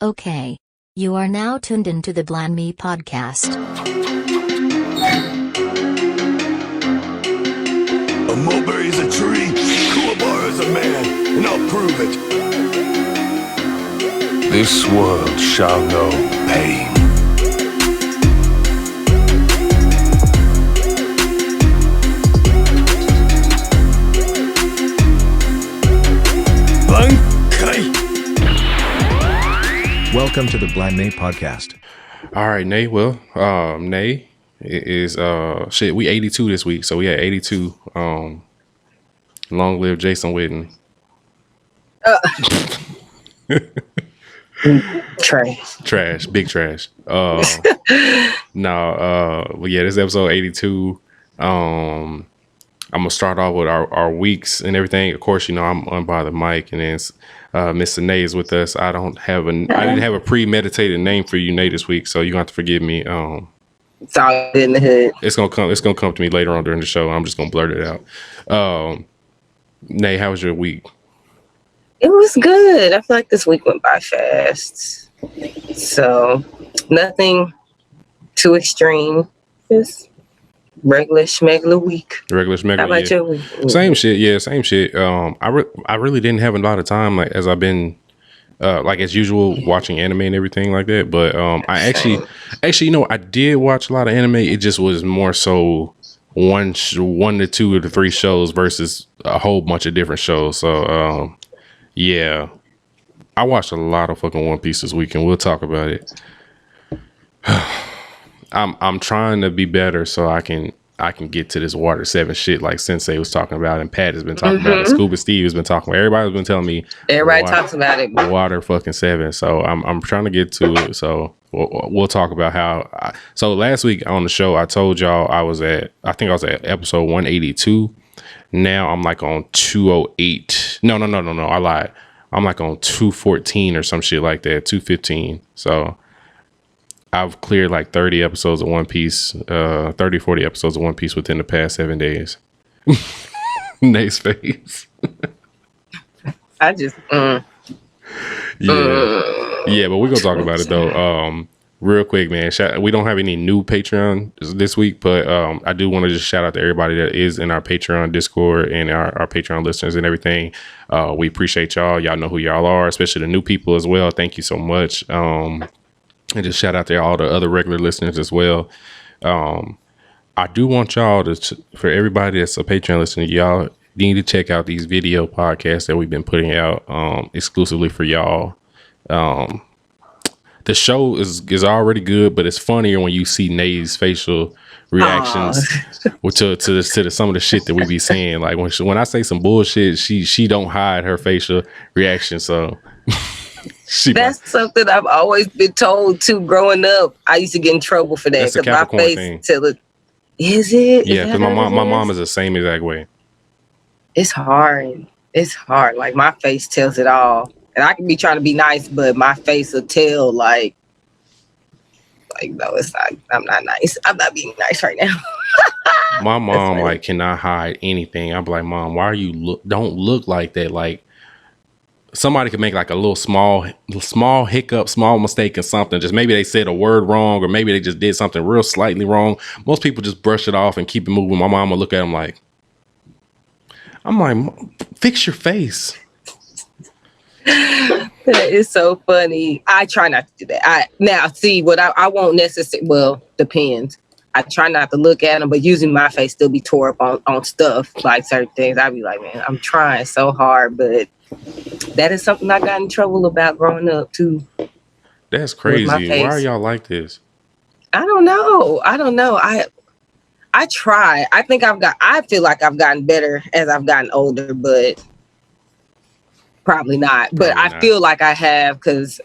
Okay. You are now tuned into the Blanime podcast. A mulberry is a tree, Kuwabara is a man, and I'll prove it. This world shall know pain. Welcome to the Blanime podcast. All right, Nae. Well, Nae is we 82 this week, so we had 82. Long live Jason Witten. Trash, big trash. Well, yeah, this episode 82. I'm gonna start off with our weeks and everything. Of course, you know I'm Unbothered Mike, and then Mr. Nae is with us. I didn't have a premeditated name for you, Nae, this week, so you're gonna have to forgive me. It's all in the hood. It's gonna come to me later on during the show. I'm just gonna blurt it out. Nae, how was your week? It was good. I feel like this week went by fast. So nothing too extreme. Just regular schmegular week. How about your week? Same shit. Yeah, same shit. I really didn't have a lot of time, like, as I've been like as usual watching anime and everything like that. But I actually, you know, I did watch a lot of anime. It just was more so one to two or to three shows versus a whole bunch of different shows. So yeah, I watched a lot of fucking One Piece this week, and we'll talk about it. I'm trying to be better so I can get to this Water 7 shit like Sensei was talking about, and Pat has been talking about it. Scuba Steve has been talking about it. Everybody's been telling me talks about it. Water fucking 7. So I'm trying to get to it. So we'll talk about how. So last week on the show, I told y'all I think I was at episode 182. Now I'm like on 208. No, I lied. I'm like on 214 or some shit like that. 215. So I've cleared like 30 episodes of One Piece, 40 episodes of One Piece within the past 7 days. Nae's face. I just, Yeah, but we're going to talk about it though. Real quick, man. We don't have any new Patreon this week, but I do want to just shout out to everybody that is in our Patreon Discord and our Patreon listeners and everything. We appreciate y'all. Y'all know who y'all are, especially the new people as well. Thank you so much. And just shout out to all the other regular listeners as well. I do want y'all for everybody that's a Patreon listener, y'all need to check out these video podcasts that we've been putting out exclusively for y'all. The show is already good, but it's funnier when you see Nae's facial reactions to some of the shit that we be saying. Like when I say some bullshit, she don't hide her facial reaction. So. That's something I've always been told too. Growing up, I used to get in trouble for that. That's a Capricorn my face thing. Is it? Yeah, because my mom is the same exact way. It's hard. Like my face tells it all, and I can be trying to be nice, but my face will tell like no, it's not. I'm not nice. I'm not being nice right now. My mom like cannot hide anything. I'm like, Mom, why are you don't look like that? Like. Somebody could make like a little small hiccup, small mistake in something. Just maybe they said a word wrong, or maybe they just did something real slightly wrong. Most people just brush it off and keep it moving. My mom will look at them like, I'm like, fix your face. It's so funny. I try not to do that. Now see what I won't necessarily. Well, depends. I try not to look at them, but usually my face still be tore up on stuff like certain things. I'd be like, man, I'm trying so hard, but. That is something I got in trouble about growing up too. That's crazy. Why are y'all like this? I don't know. I try. I feel like I've gotten better as I've gotten older, but probably not. But I feel like I have, because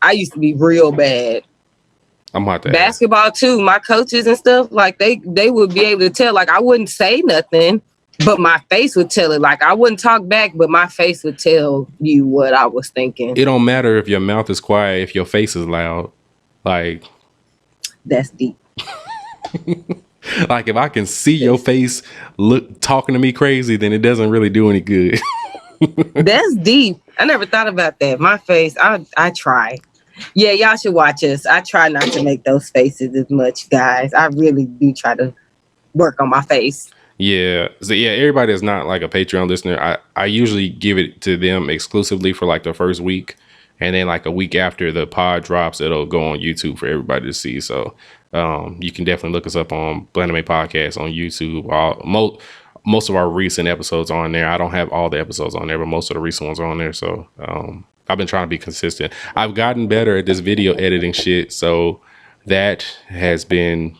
I used to be real bad. I'm about to basketball too. My coaches and stuff, like they would be able to tell. Like I wouldn't say nothing, but my face would tell it. Like I wouldn't talk back, but my face would tell you what I was thinking. It don't matter if your mouth is quiet, if your face is loud. Like that's deep. Like if I can see your face talking to me crazy, then it doesn't really do any good. That's deep. I never thought about that. My face, I try. Yeah, y'all should watch us. I try not to make those faces as much, guys. I really do try to work on my face. Yeah. So yeah, everybody that's not like a Patreon listener, I usually give it to them exclusively for like the first week. And then like a week after the pod drops, it'll go on YouTube for everybody to see. So you can definitely look us up on Blanime Podcast on YouTube. Most of our recent episodes are on there. I don't have all the episodes on there, but most of the recent ones are on there. So I've been trying to be consistent. I've gotten better at this video editing shit. So that has been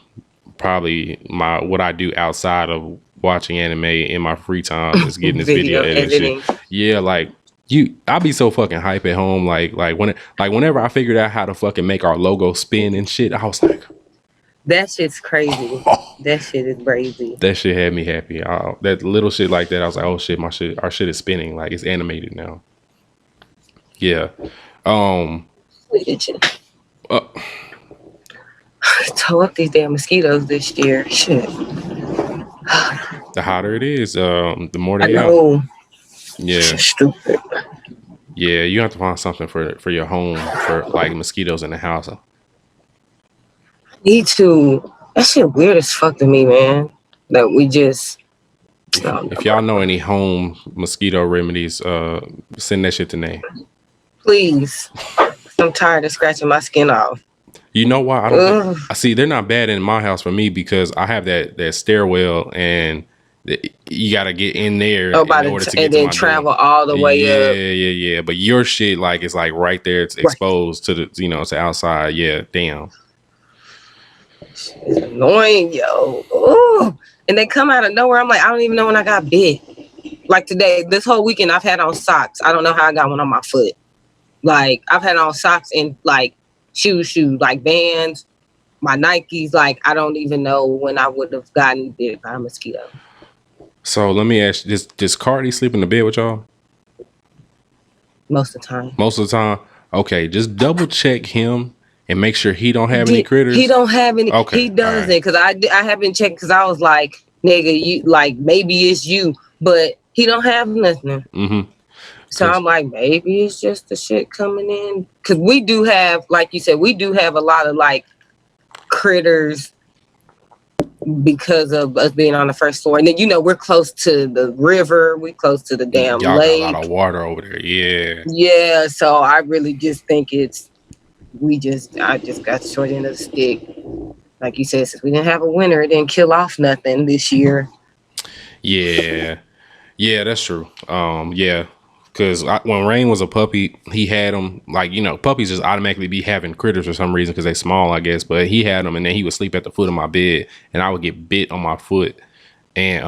probably what I do outside of watching anime in my free time is getting this video editing shit. Yeah, like I'll be so fucking hype at home. Whenever I figured out how to fucking make our logo spin and shit, I was like, that shit's crazy. That shit is crazy. That shit had me happy. That little shit like that, I was like, oh shit, our shit is spinning. Like it's animated now. Yeah. Toe up these damn mosquitoes this year. Shit. The hotter it is, the more they out. Yeah. Stupid. Yeah, you have to find something for your home for like mosquitoes in the house. Me too. That shit weird as fuck to me, man. That we just. If y'all know any home mosquito remedies, send that shit to Nae. Please. I'm tired of scratching my skin off. You know why? I don't see they're not bad in my house for me because I have that stairwell and you got to get in there in order to get and then travel all the way up. Yeah. But your shit is like right there. It's exposed to the to outside. Yeah, damn. It's annoying, yo. Ooh. And they come out of nowhere. I'm like, I don't even know when I got bit. Like today, this whole weekend, I've had on socks. I don't know how I got one on my foot. Like I've had on socks and like shoes, like Vans, my Nikes. Like I don't even know when I would have gotten bit by a mosquito. So let me ask you, does Cardi sleep in the bed with y'all? Most of the time. Most of the time? Okay, just double check him and make sure he don't have any critters. He don't have any. Okay, he doesn't, because I haven't checked, because I was like, nigga, you like maybe it's you, but he don't have nothing. Mm-hmm. So I'm like, maybe it's just the shit coming in, because we do have, like you said, we do have a lot of like critters because of us being on the first floor, and then we're close to the river, we close to the damn lake. Got a lot of water over there. Yeah. So I really just think I just got the short end of the stick. Like you said, since we didn't have a winter, it didn't kill off nothing this year. Yeah, that's true. Because when Rain was a puppy, he had them, like, puppies just automatically be having critters for some reason because they small, I guess. But he had them, and then he would sleep at the foot of my bed, and I would get bit on my foot. And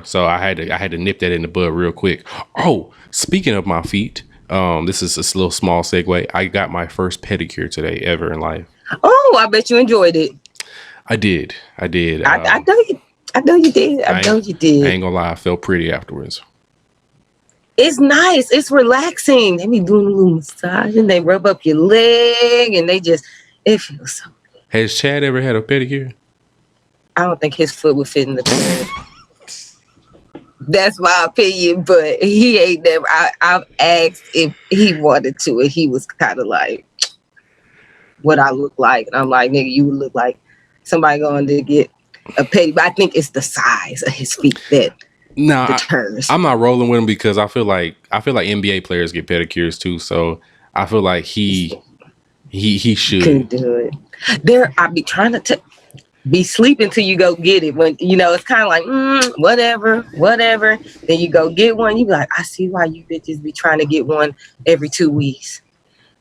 so I had to nip that in the bud real quick. Oh, speaking of my feet, this is a little small segue. I got my first pedicure today ever in life. Oh, I bet you enjoyed it. I did. I know you did. I know you did. I ain't gonna lie, I felt pretty afterwards. It's nice. It's relaxing. They be doing a little massage and they rub up your leg and it feels so good. Has Chad ever had a pedicure? I don't think his foot would fit in the bed. That's my opinion, but he ain't never. I've asked if he wanted to, and he was kind of like, what I look like. And I'm like, nigga, you would look like somebody going to get a pedi. But I think it's the size of his feet that deters. I'm not rolling with him because I feel like NBA players get pedicures too. So I feel like he should. Can do it. I be trying to be sleeping till you go get it. When it's kind of like whatever. Then you go get one. You be like, I see why you bitches be trying to get one every 2 weeks.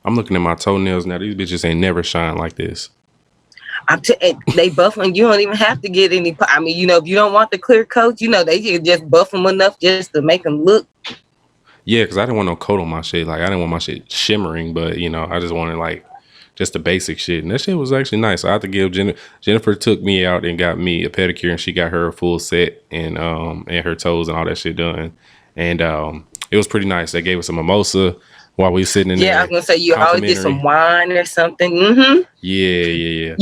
I'm looking at my toenails now. These bitches ain't never shine like this. They buff them. You don't even have to get any. I mean, if you don't want the clear coat, they just buff them enough just to make them look. Yeah, because I didn't want no coat on my shit. Like I didn't want my shit shimmering, but I just wanted like just the basic shit, and that shit was actually nice. I have to give Jennifer took me out and got me a pedicure, and she got her a full set and her toes and all that shit done, and it was pretty nice. They gave us a mimosa while we were sitting in there. Yeah, I was gonna say you always get some wine or something. Mm-hmm. Yeah.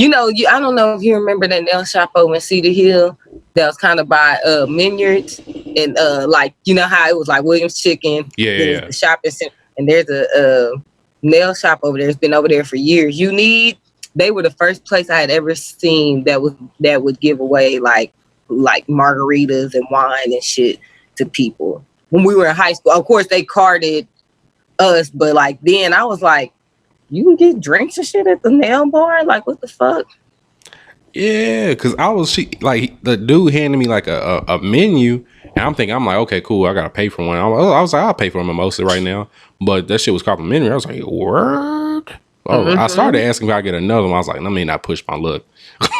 I don't know if you remember that nail shop over in Cedar Hill that was kind of by Minyards, and like how it was like Williams Chicken. Yeah. The shopping center, and there's a nail shop over there. It's been over there for years. They were the first place I had ever seen that would give away like margaritas and wine and shit to people when we were in high school. Of course, they carded us, but like then I was like, you can get drinks and shit at the nail bar? Like, what the fuck? Yeah, because the dude handed me like a menu, and I'm like, okay, cool, I gotta pay for one. I was like, I'll pay for a mimosa right now, but that shit was complimentary. I was like, word. Oh, I started asking if I get another one. I was like, let me not push my luck.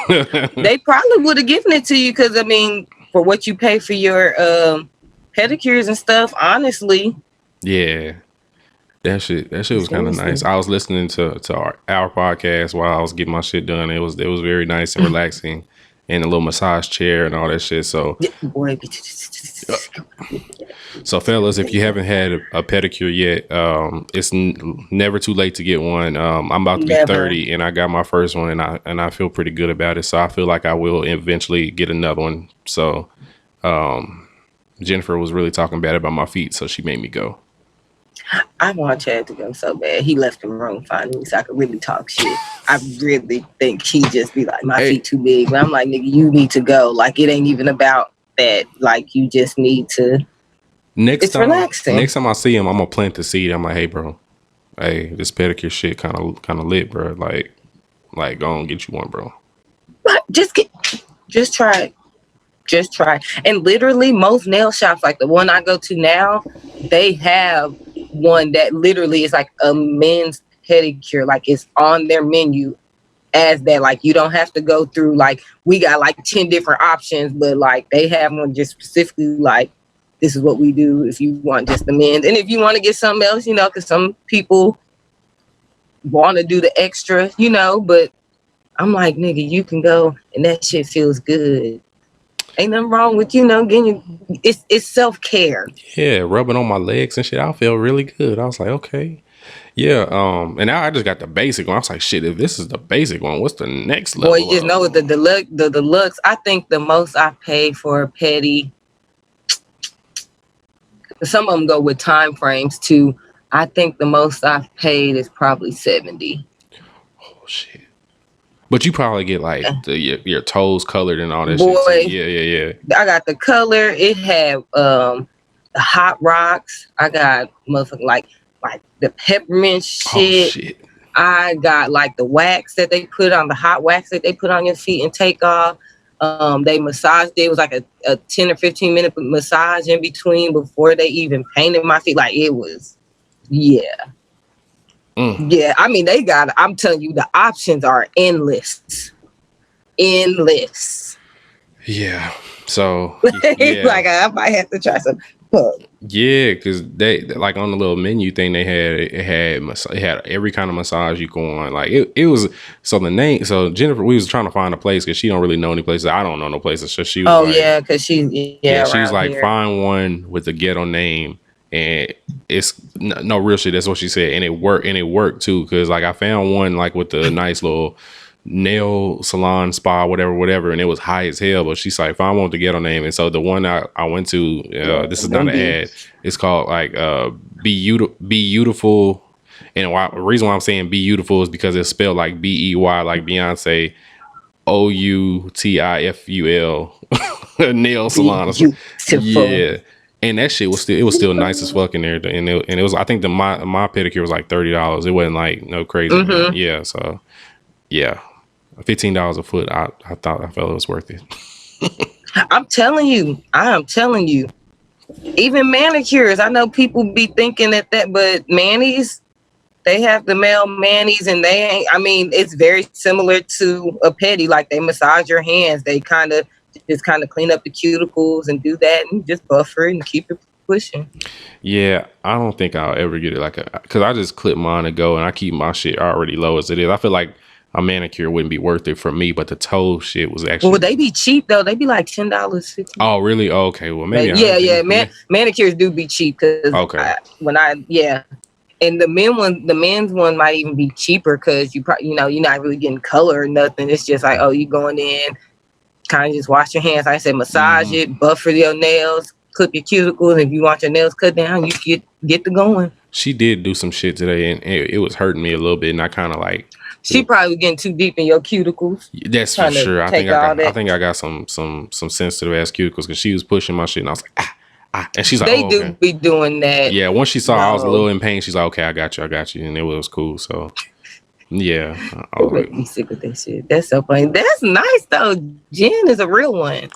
They probably would have given it to you because I mean, for what you pay for your pedicures and stuff, honestly. Yeah. That shit was kind of nice. I was listening to our podcast while I was getting my shit done. It was very nice and relaxing, and a little massage chair and all that shit. So, so fellas, if you haven't had a pedicure yet, it's never too late to get one. I'm about to be 30, and I got my first one, and I feel pretty good about it. So I feel like I will eventually get another one. So, Jennifer was really talking bad about my feet, so she made me go. I want Chad to go so bad. He left the room finally so I could really talk shit. I really think he just be like, my feet too big. But I'm like, nigga, you need to go. Like, it ain't even about that. Like, you just need to. It's relaxing. Next time I see him, I'm gonna plant the seed. I'm like, hey, bro, hey, this pedicure shit kind of lit, bro. Like, go on, get you one, bro. But just try it. Just try. And literally, most nail shops, like the one I go to now, they have one that literally is like a men's pedicure. Like, it's on their menu as that. Like, you don't have to go through, like, we got like 10 different options, but like they have one just specifically like, this is what we do if you want just the men's. And if you want to get something else, because some people want to do the extra, but I'm like, nigga, you can go and that shit feels good. Ain't nothing wrong with, getting it's self-care. Yeah, rubbing on my legs and shit. I feel really good. I was like, okay. Yeah. And now I just got the basic one. I was like, shit, if this is the basic one, what's the next level? Boy, you just know with the deluxe, I think the most I paid for a pedi, some of them go with time frames too. I think the most I've paid is probably $70. Oh shit. But you probably get like your toes colored and all that Boy, shit. Yeah. I got the color. It had the hot rocks. I got motherfucking like the peppermint shit. Oh, shit. I got like the wax that they put on, the hot wax that they put on your feet and take off. They massaged it. It was like a 10 or 15 minute massage in between before they even painted my feet. Like, it was, yeah. Yeah, I mean, I'm telling you, the options are endless. Yeah. So, yeah. Like, I might have to try some. Yeah, because they, like, on the little menu thing they had, it had every kind of massage you go on. Like, it was, so the name, so Jennifer, we was trying to find a place because she don't really know any places. I don't know no places. So she was because she's she's like, here. Find one with a ghetto name. And it's no real shit. That's what she said. And it worked too. Because like I found one like with the nice little nail salon spa, whatever. And it was high as hell. But she's like, if I want the ghetto name. And so the one I went to, this is not an ad. It's called like Be Beautiful. And the reason why I'm saying Be Beautiful is because it's spelled like BEY, like Beyonce, OUTIFUL nail salon. Yeah. And that shit was still nice as fuck in there, and it was, I think my pedicure was like $30. It wasn't like no crazy. Yeah, so yeah, $15 a foot. I felt it was worth it. I am telling you, even manicures. I know people be thinking that, but manis, they have the male manis, and they ain't. I mean, it's very similar to a pedi. Like, they massage your hands. They just kind of clean up the cuticles and do that and just buffer it and keep it pushing. Yeah, I don't think I'll ever get it because I just clip mine and go, and I keep my shit already low as it is. I feel like a manicure wouldn't be worth it for me, but the toe shit was actually. Well, they be cheap though. They be like $10, $15. Oh, really? Oh, okay. Well, maybe. Manicures do be cheap because and the men's one might even be cheaper because you probably you're not really getting color or nothing. It's just like, oh, you going in. Kind of just wash your hands. Like I said, massage it, buffer your nails, clip your cuticles. If you want your nails cut down, you get to going. She did do some shit today, and it was hurting me a little bit, and I kind of like. She probably getting too deep in your cuticles. That's for sure. I think I got some sensitive ass cuticles because she was pushing my shit, and I was like, and she's like, they do be doing that. Yeah, once she saw I was a little in pain, she's like, okay, I got you, and it was cool. So yeah, I was like, me sick with that shit. That's so funny. That's nice though. Jen is a real one.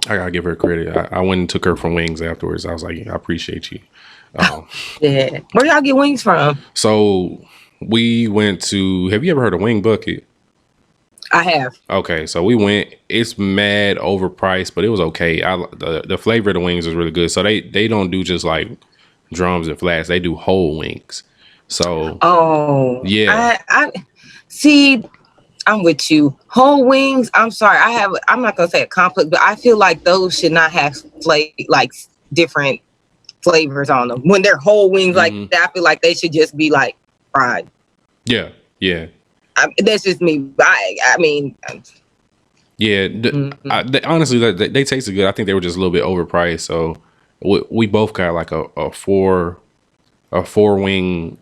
I gotta give her credit. I went and took her from Wings afterwards. I was like, I appreciate you. Yeah, where y'all get wings from? So we went to. Have you ever heard of Wing Bucket? I have. Okay, so we went. It's mad overpriced, but it was okay. The flavor of the wings is really good. So they don't do just like drums and flats. They do whole wings. So yeah, I see. I'm with you. Whole wings. I'm sorry. I'm not gonna say a conflict, but I feel like those should not have like different flavors on them. When they're whole wings like that, I feel like they should just be like fried. Yeah. That's just me. I mean, yeah. Honestly, they tasted good. I think they were just a little bit overpriced. So we both got like a four wing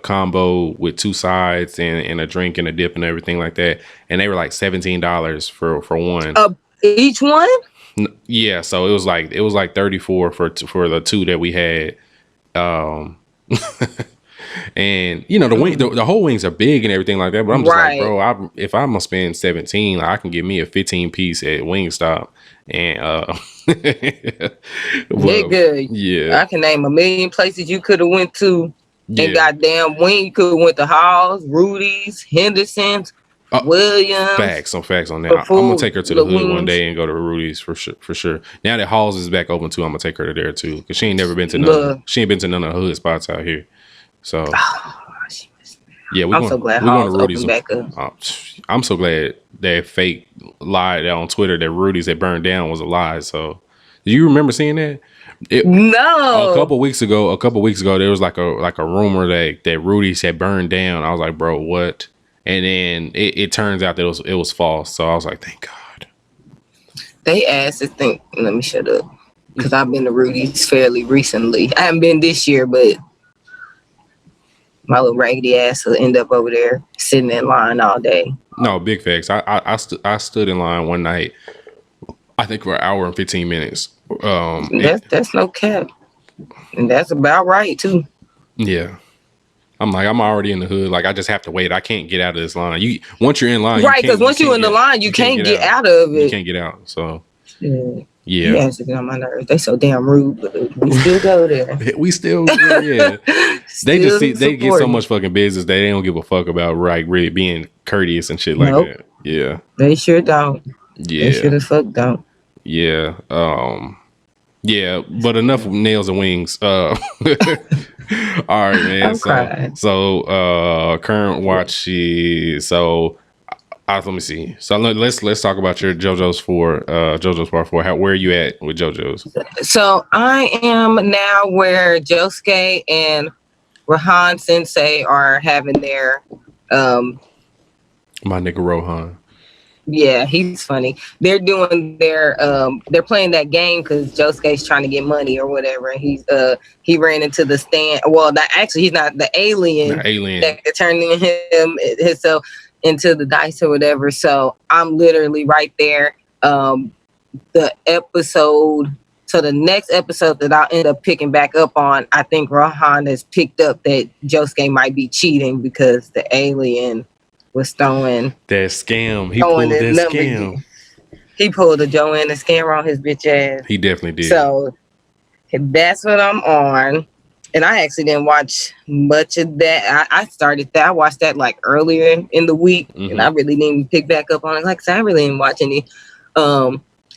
combo with 2 sides and a drink and a dip and everything like that. And they were like $17 for one. Each one? Yeah. So it was like 34 for the 2 that we had. And you know the whole wings are big and everything like that, but I'm just like, bro, if I'm gonna spend 17, I can get me a 15 piece at Wingstop, and they're good. Yeah, I can name a million places you could have went to, and goddamn Wing, you could have went to Hall's, Rudy's, Henderson's, Williams. Some facts on that. I'm gonna take her to the hood one day and go to Rudy's for sure. Now that Hall's is back open too, I'm gonna take her to there too because she ain't never been to none. She ain't been to none of the hood spots out here. So yeah, I'm so glad Hall's opened back up. I'm so glad that fake lie on Twitter that Rudy's had burned down was a lie. So do you remember seeing that? No. A couple weeks ago, there was like a rumor that Rudy's had burned down. I was like, bro, what? And then it turns out that it was false. So I was like, thank God. They asked to think. Let me shut up because I've been to Rudy's fairly recently. I haven't been this year, but my little raggedy ass will end up over there sitting in line all day. No, big facts. I stood in line one night, I think for an hour and 15 minutes. That's no cap. And that's about right too. Yeah. I'm already in the hood. Like I just have to wait. I can't get out of this line. Once you're in line, right? Because once you're in the line, you can't get out of it. You can't get out. So yeah. You guys get on my nerves. They so damn rude, but we still go there. We still, yeah. They get so much fucking business that they don't give a fuck about really being courteous and shit like that. Yeah, they sure don't. Yeah, they sure the fuck don't. Yeah, yeah. But enough nails and wings. All right, man. So current watch is let me see. So let's talk about your JoJo's Part 4. Where are you at with JoJo's? So I am now where Josuke and Rohan Sensei are having their my nigga Rohan. Yeah, he's funny. They're doing their they're playing that game because Josuke's trying to get money or whatever. And he ran into the stand. Well, he's not the alien. That turning himself into the dice or whatever. So I'm literally right there. The next episode that I'll end up picking back up on, I think Rohan has picked up that Josuke might be cheating because the alien was throwing that scam. He pulled that scam. He pulled a Joanna scammer on his bitch ass. He definitely did. So that's what I'm on. And I actually didn't watch much of that. I started that. I watched that like earlier in the week, and I really didn't pick back up on it. Like I said, I really didn't watch any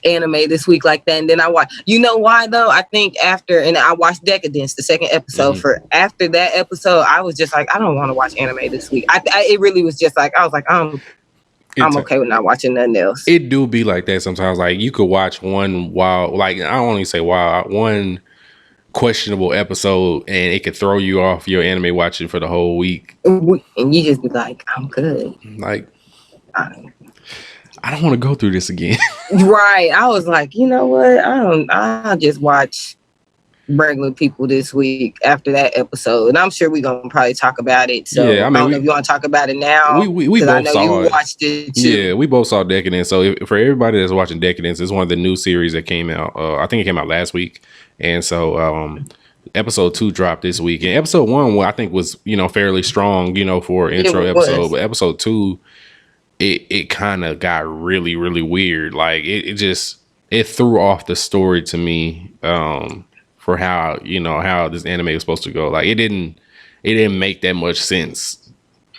anime this week like that. And then I watched. You know why though? I think I watched Decadence, the second episode. After that episode, I was just like, I don't want to watch anime this week. It really was just like I was like, I'm okay with not watching nothing else. It do be like that sometimes. Like you could watch one one questionable episode and it could throw you off your anime watching for the whole week. And you just be like, I'm good. Like, I don't want to go through this again. Right. I was like, you know what? I'll just watch regular people this week after that episode, and I'm sure we're gonna probably talk about it. So Yeah, I mean, I don't know if you want to talk about it now. We because I both know saw you it. watched it too. Yeah, we both saw Decadence. So for everybody that's watching Decadence, it's one of the new series that came out. I think it came out last week, and so episode 2 dropped this week. And episode 1, well, I think was fairly strong, for an intro episode. But episode 2, it kind of got really, really weird. Like it threw off the story to me. For how how this anime was supposed to go. Like it didn't make that much sense.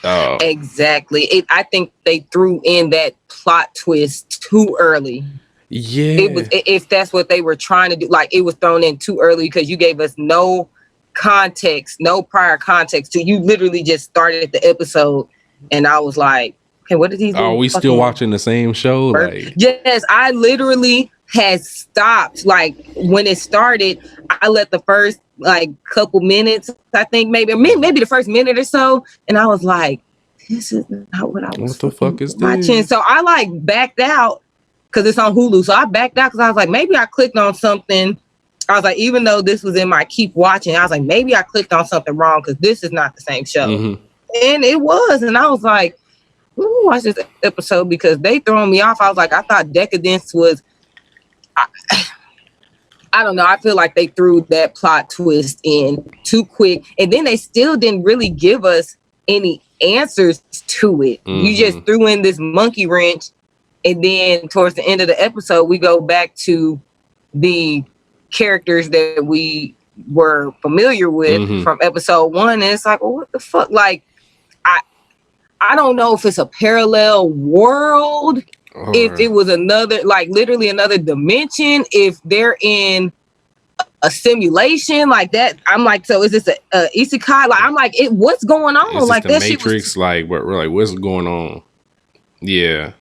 Exactly. I think they threw in that plot twist too early. Yeah, it was, if that's what they were trying to do. Like it was thrown in too early because you gave us no context, no prior context to you. Literally just started the episode, and I was like, "Okay, what did he do?" Are we still watching the same show? Like, yes, I literally had stopped. Like when it started, I let the first like couple minutes, I think maybe the first minute or so, and I was like, "This is not what I was." What the fuck is watching? this? So I like backed out because it's on Hulu. So I backed out because I was like, maybe I clicked on something. I was like, even though this was in my keep watching, I was like, maybe I clicked on something wrong because this is not the same show. Mm-hmm. And it was, and I was like, let me watch this episode because they throwing me off. I was like, I thought Decadence was. I don't know. I feel like they threw that plot twist in too quick. And then they still didn't really give us any answers to it. Mm-hmm. You just threw in this monkey wrench. And then towards the end of the episode, we go back to the characters that we were familiar with from episode 1. And it's like, well, what the fuck? Like, I don't know if it's a parallel world. If it was another, like literally another dimension, if they're in a simulation like that, I'm like, so is this a isekai? Like, I'm like, what's going on? Is like the that Matrix, shit was, like, we're like, what's going on? Yeah,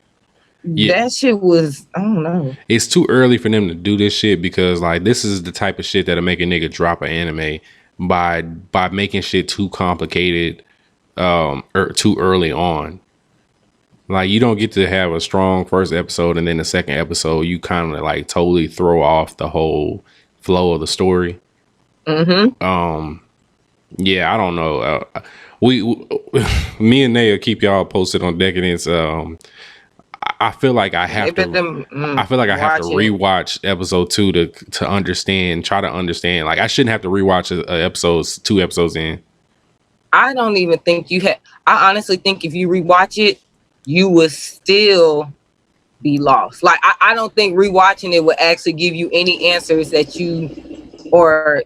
that shit was, I don't know. It's too early for them to do this shit because like this is the type of shit that'll make a nigga drop an anime by making shit too complicated, or too early on. Like you don't get to have a strong first episode and then the second episode you kind of like totally throw off the whole flow of the story. Yeah, I don't know. Me and Nae keep y'all posted on Decadence. I feel like I have to. I feel like I have to rewatch episode 2 to understand. Try to understand. Like I shouldn't have to rewatch episodes 2 episodes in. I don't even think you had. I honestly think if you rewatch it, you would still be lost. Like I don't think rewatching it would actually give you any answers that you or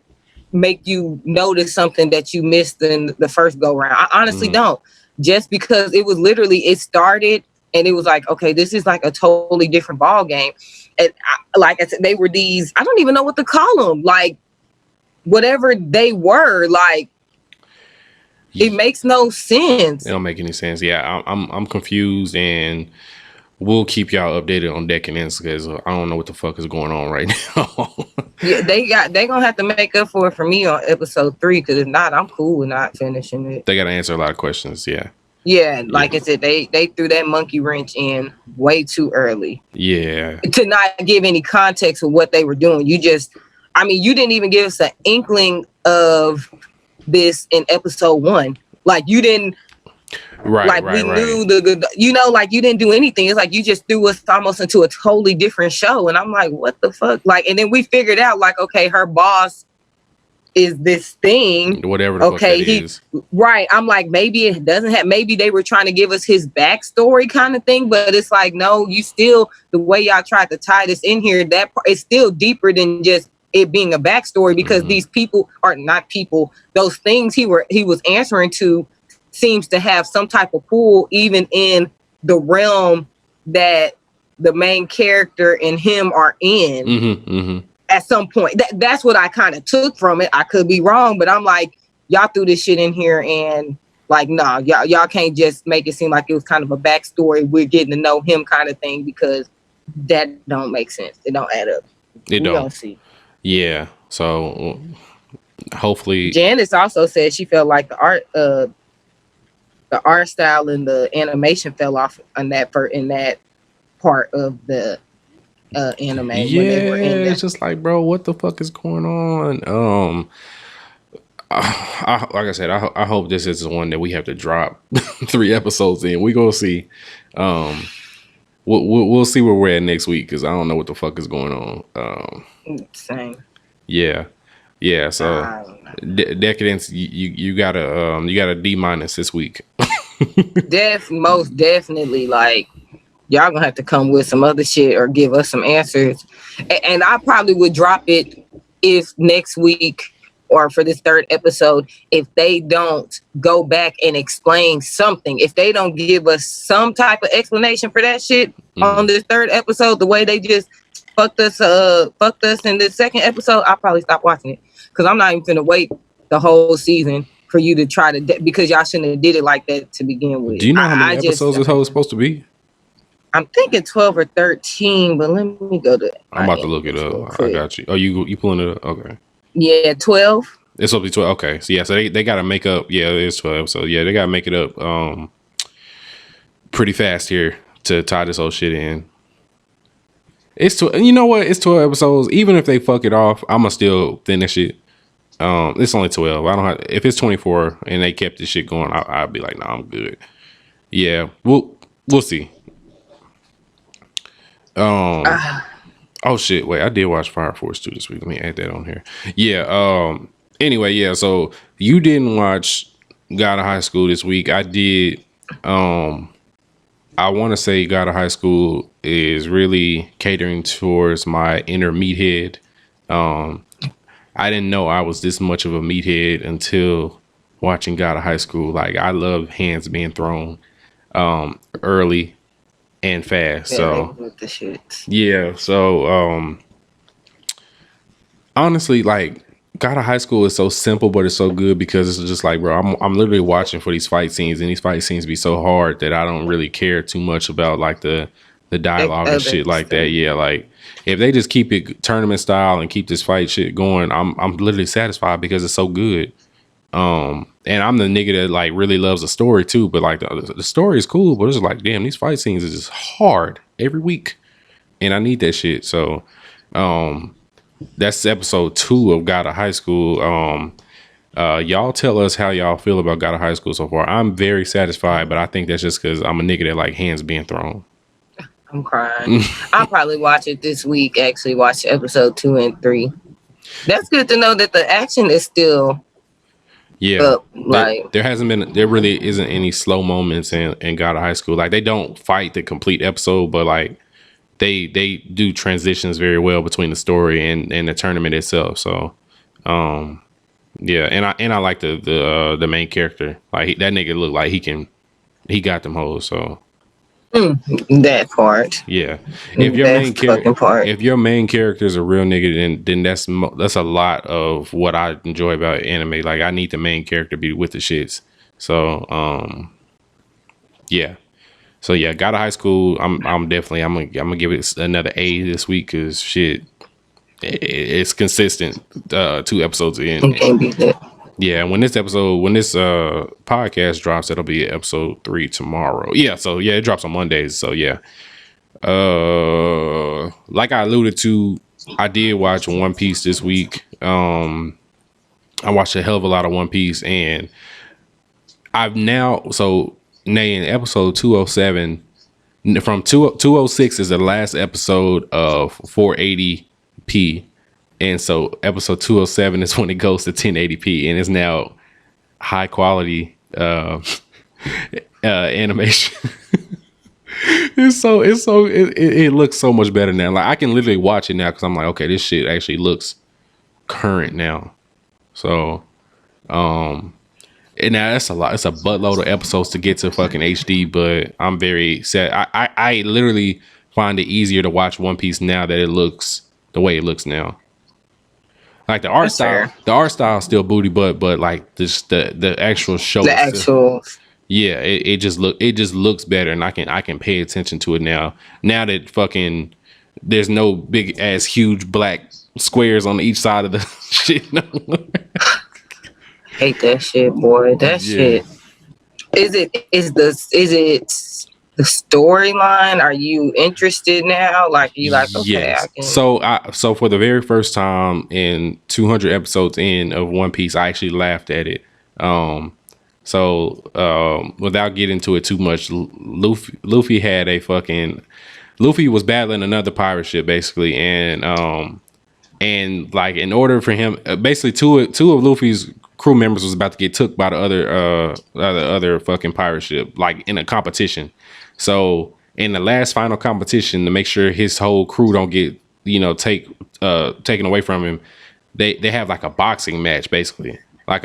make you notice something that you missed in the first go round. I honestly don't. Just because it was literally, it started and it was like, okay, this is like a totally different ball game. And like I said, they were these, I don't even know what to call them. Like whatever they were, like it makes no sense. It don't make any sense. Yeah, I'm confused, and we'll keep y'all updated on Decadence because I don't know what the fuck is going on right now. Yeah, they gonna have to make up for it for me on episode 3 because if not, I'm cool with not finishing it. They gotta answer a lot of questions. Yeah, like I said, they threw that monkey wrench in way too early. Yeah, to not give any context of what they were doing. You didn't even give us an inkling of this in episode 1. Like you didn't, right? Like right, we right. knew like you didn't do anything. It's like you just threw us almost into a totally different show, and I'm like, what the fuck? Like, and then we figured out like, okay, her boss is this thing, whatever the fuck that is. Right. I'm like, maybe it doesn't have. Maybe they were trying to give us his backstory kind of thing, but it's like, no, you still the way y'all tried to tie this in here, that part is still deeper than just it being a backstory because these people are not people. Those things he was answering to seems to have some type of pull even in the realm that the main character and him are in at some point. That's what I kind of took from it. I could be wrong, but I'm like, y'all threw this shit in here and like, nah, y'all can't just make it seem like it was kind of a backstory. We're getting to know him kind of thing because that don't make sense. It don't add up. We don't see. Yeah. So hopefully Janice also said she felt like the art style and the animation fell off on that in that part of the anime when they were in Yeah, there. it's just like, bro, what the fuck is going on? Like I said, I hope this is the one that we have to drop 3 episodes in. We gonna see. We'll see where we're at next week because I don't know what the fuck is going on. Same. Yeah. So I don't know. Decadence, you got a D- this week. Most definitely, like, y'all gonna have to come with some other shit or give us some answers. And I probably would drop it if next week or for this 3rd episode, if they don't go back and explain something, if they don't give us some type of explanation for that shit on this 3rd episode, the way they just fucked us in this 2nd episode, I'll probably stop watching it because I'm not even gonna wait the whole season for you to try to because y'all shouldn't have did it like that to begin with. Do you know how many episodes this whole is supposed to be? I'm thinking 12 or 13, but let me go to. I'm about to look it up. I got you. Oh, you pulling it up? Okay. Yeah, 12. It's supposed to be 12. Okay. So yeah, so they got to make up. Yeah, it is 12. So yeah, they got to make it up pretty fast here to tie this whole shit in. It's 12. You know what? It's 12 episodes. Even if they fuck it off, I'ma still finish it. It's only 12. I don't have. If it's 24 and they kept this shit going, I'll be like, nah, I'm good. Yeah, we'll see. Oh shit! Wait, I did watch Fire Force 2 this week. Let me add that on here. Yeah. Anyway, yeah. So you didn't watch God of High School this week. I did. I want to say God of High School is really catering towards my inner meathead. I didn't know I was this much of a meathead until watching God of High School. Like, I love hands being thrown early and fast. So with the shit. yeah. So honestly, like, God of High School is so simple, but it's so good because it's just like, bro, I'm literally watching for these fight scenes, and these fight scenes be so hard that I don't really care too much about like the dialogue and shit like that. Yeah, like if they just keep it tournament style and keep this fight shit going, I'm literally satisfied because it's so good. And I'm the nigga that like really loves the story too, but like the story is cool, but it's just like, damn, these fight scenes is just hard every week, and I need that shit. So that's episode 2 of God of High School. Y'all tell us how y'all feel about God of High School so far. I'm very satisfied, but I think that's just because I'm a nigga that like hands being thrown. I'm crying. I'll probably watch it this week. Actually, watch episode 2 and 3. That's good to know that the action is still up. Like, there really isn't any slow moments in God of High School. Like, they don't fight the complete episode, but like they do transitions very well between the story and the tournament itself. So yeah, and I like the main character. Like, that nigga look like he got them hoes. So that part. yeah, if your main character is a real nigga, then that's a lot of what I enjoy about anime. Like, I need the main character to be with the shits. So yeah. So yeah, God of High School. I'm gonna give it another A this week because shit, it's consistent. 2 episodes in. You can't beat that. Yeah, when this podcast drops, it'll be episode 3 tomorrow. Yeah, so yeah, it drops on Mondays. So yeah, like I alluded to, I did watch One Piece this week. I watched a hell of a lot of One Piece, and Nae, in episode 207, from 206 is the last episode of 480p. And so episode 207 is when it goes to 1080p, and it's now high quality animation. It looks so much better now. Like, I can literally watch it now because I'm like, okay, this shit actually looks current now. So and now that's a lot. It's a buttload of episodes to get to fucking HD, but I'm very sad. I literally find it easier to watch One Piece now that it looks the way it looks now. Like, the art style is still booty butt, but like this the actual show. Yeah, it just looks better, and I can pay attention to it now. Now that fucking there's no big ass huge black squares on each side of the shit. No more. Hate that shit, boy. That shit. Is it the the storyline? Are you interested now? Like, you like, okay, Yes. I can. So for the very first time in 200 episodes in of One Piece, I actually laughed at it. Without getting into it too much, Luffy had a fucking Luffy was battling another pirate ship basically, and like in order for him, basically two of Luffy's crew members was about to get took by the other fucking pirate ship, like in a competition. So in the last final competition, to make sure his whole crew don't get taken away from him, they have like a boxing match basically.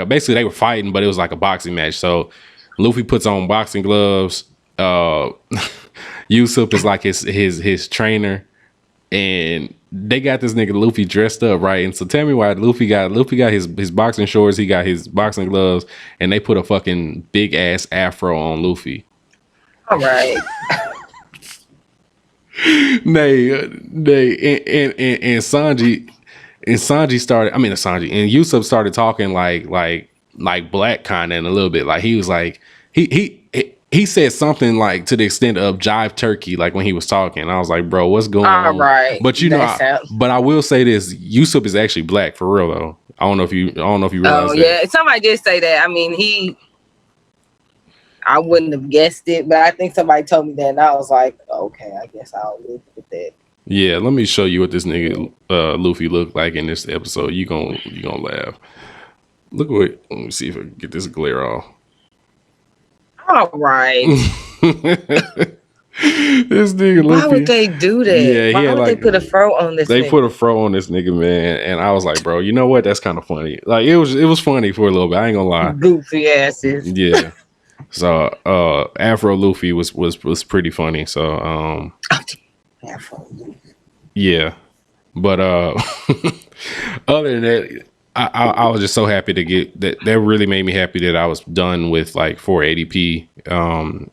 Basically they were fighting, but it was like a boxing match. So Luffy puts on boxing gloves. Usopp is like his trainer, and they got this nigga Luffy dressed up, right? And so tell me why Luffy got his boxing shorts, he got his boxing gloves, and they put a fucking big ass afro on Luffy. All right. Nae and Sanji started. I mean, Sanji and Usopp started talking like black kind of, in a little bit. Like he was like he said something like to the extent of jive turkey, like when he was talking. I was like, bro, what's going on? Right. But but I will say this: Usopp is actually black for real though. I don't know if you realize that. Yeah, somebody did say that. I mean, I wouldn't have guessed it, but I think somebody told me that, and I was like, okay, I guess I'll live with that. Yeah, let me show you what this nigga Luffy looked like in this episode. You gonna laugh. Look what. Let me see if I can get this glare off. All right. This nigga Luffy. Why would they do that? Yeah, why would they put a fro on this? They put a fro on this nigga, man, and I was like, bro, you know what? That's kind of funny. Like it was funny for a little bit. I ain't gonna lie. Goofy asses. Yeah. So Afro Luffy was pretty funny. So Afro Luffy. Yeah, but other than that, I was just so happy to get that. That really made me happy that I was done with like 480p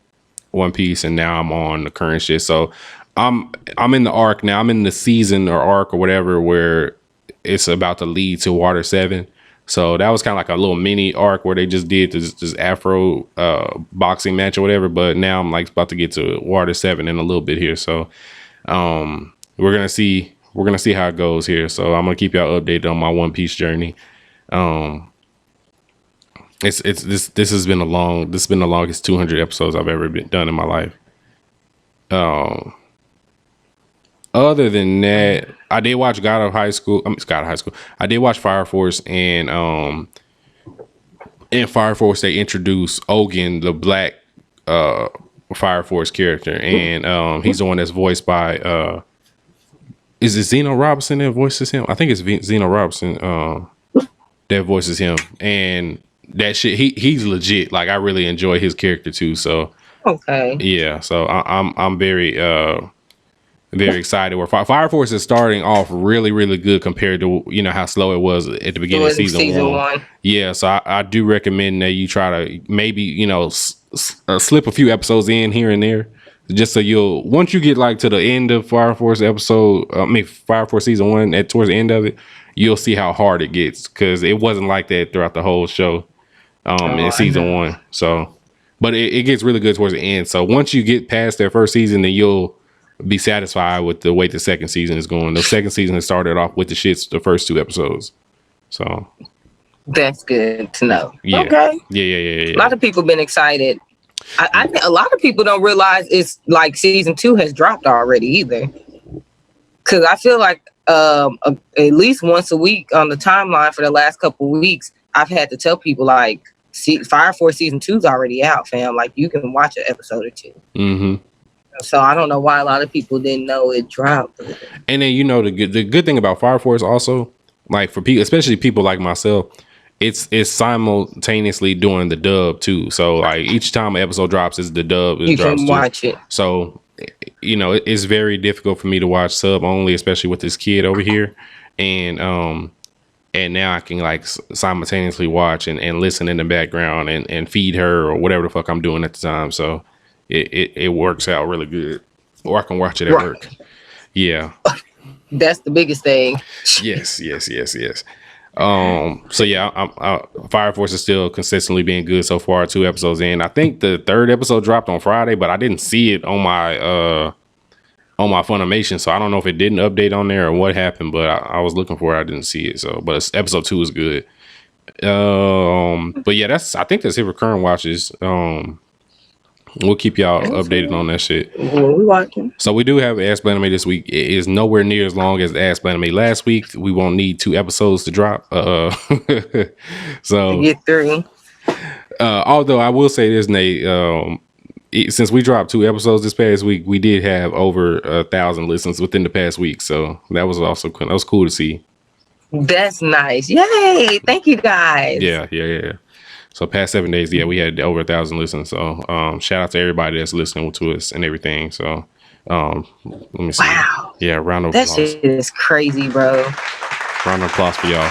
One Piece, and now I'm on the current shit. So I'm in the arc now. I'm in the season or arc or whatever where it's about to lead to Water 7. So that was kind of like a little mini arc where they just did this Afro boxing match or whatever. But now I'm like about to get to Water 7 in a little bit here. So we're gonna see how it goes here. So I'm gonna keep y'all updated on my One Piece journey. This has been the longest 200 episodes I've ever done in my life. Other than that, I did watch God of High School. I did watch Fire Force, and in Fire Force they introduced Ogun, the black Fire Force character, and he's the one that's voiced by is it Zeno Robinson that voices him? I think it's Zeno Robinson that voices him, and that shit he's legit. Like I really enjoy his character too. So okay, yeah. So I'm very excited. Where Fire Force is starting off really, really good compared to how slow it was at the beginning of season one. Yeah, so I do recommend that you try to maybe slip a few episodes in here and there, just so once you get like to the end of Fire Force Fire Force season one, towards the end of it, you'll see how hard it gets, because it wasn't like that throughout the whole show in season one. So, but it gets really good towards the end. So once you get past that first season, then you'll be satisfied with the way the second season is going. The second season has started off with the first 2 episodes. So that's good to know. Yeah. Okay. Yeah. A lot of people been excited. I think a lot of people don't realize it's like season 2 has dropped already either. Cause I feel like at least once a week on the timeline for the last couple of weeks, I've had to tell people like, Fire Force season 2 is already out, fam. Like you can watch an episode or 2. Mm-hmm. So I don't know why a lot of people didn't know it dropped. And then the good thing about Fire Force also, like for people, especially people like myself, it's simultaneously doing the dub too. So like each time an episode drops, is the dub. You can watch it. So it's very difficult for me to watch sub only, especially with this kid over here, and now I can like simultaneously watch and listen in the background and feed her or whatever the fuck I'm doing at the time. So it works out really good. Or I can watch it at work. Yeah. That's the biggest thing. Yes. So yeah, Fire Force is still consistently being good so far. 2 episodes in. I think the 3rd episode dropped on Friday, but I didn't see it on my Funimation, so I don't know if it didn't update on there or what happened. But I was looking for it, I didn't see it. So, but episode 2 is good. But yeah, I think that's it for current watches. We'll keep y'all updated on that shit. What we watching? So we do have Ask Blanime this week. It is nowhere near as long as Ask Blanime last week. We won't need 2 episodes to drop. So Get through. although I will say this, Nate, since we dropped 2 episodes this past week, we did have over 1,000 listens within the past week. So that was also cool. That was cool to see. That's nice. Yay! Thank you guys. Yeah. So past 7 days, we had over 1,000 listens. So shout out to everybody that's listening to us and everything. So let me see. Wow. Yeah, round of That applause. shit is crazy, bro. Round of applause for y'all.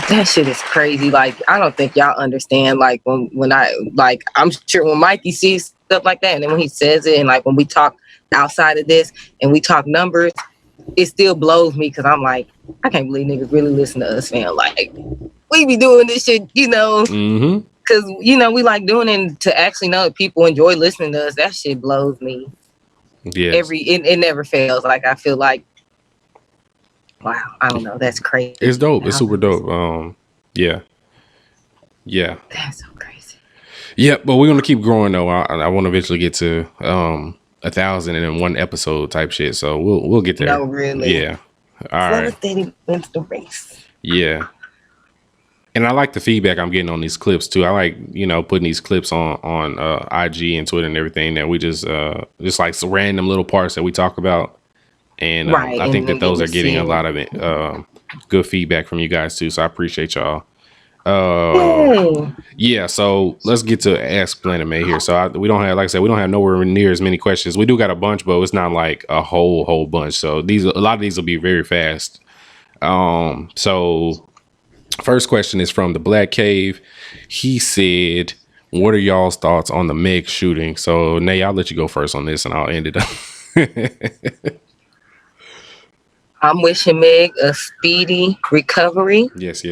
That shit is crazy. Like, I don't think y'all understand. Like when I like, I'm sure when Mikey sees stuff like that, and then when he says it, and like when we talk outside of this and we talk numbers, it still blows me because I'm like, I can't believe niggas really listen to us, fam. Like, we be doing this shit, you know, because we like doing it to actually know that people enjoy listening to us. That shit blows me. Yeah, it never fails. Like, I feel like, wow, I don't know, that's crazy. It's dope. It's super dope. Yeah. That's so crazy. Yeah, but we're gonna keep growing though. I want to eventually get to 1,000 in 1 episode type shit. So we'll get there. No, really. Yeah. All right. They wins the race. Yeah. And I like the feedback I'm getting on these clips too. I like, putting these clips on IG and Twitter and everything that we just like some random little parts that we talk about. And Right, I think and that those are getting a seeing- lot of it, good feedback from you guys too. So I appreciate y'all. Yay. Yeah, so let's get to Ask Blanime here. So we don't have, like I said, we don't have nowhere near as many questions. We do got a bunch, but it's not like a whole bunch. So a lot of these will be very fast. So first question is from the Black Cave. He said, "What are y'all's thoughts on the Meg shooting?" So Nae, I'll let you go first on this, and I'll end it up. I'm wishing Meg a speedy recovery. Yes.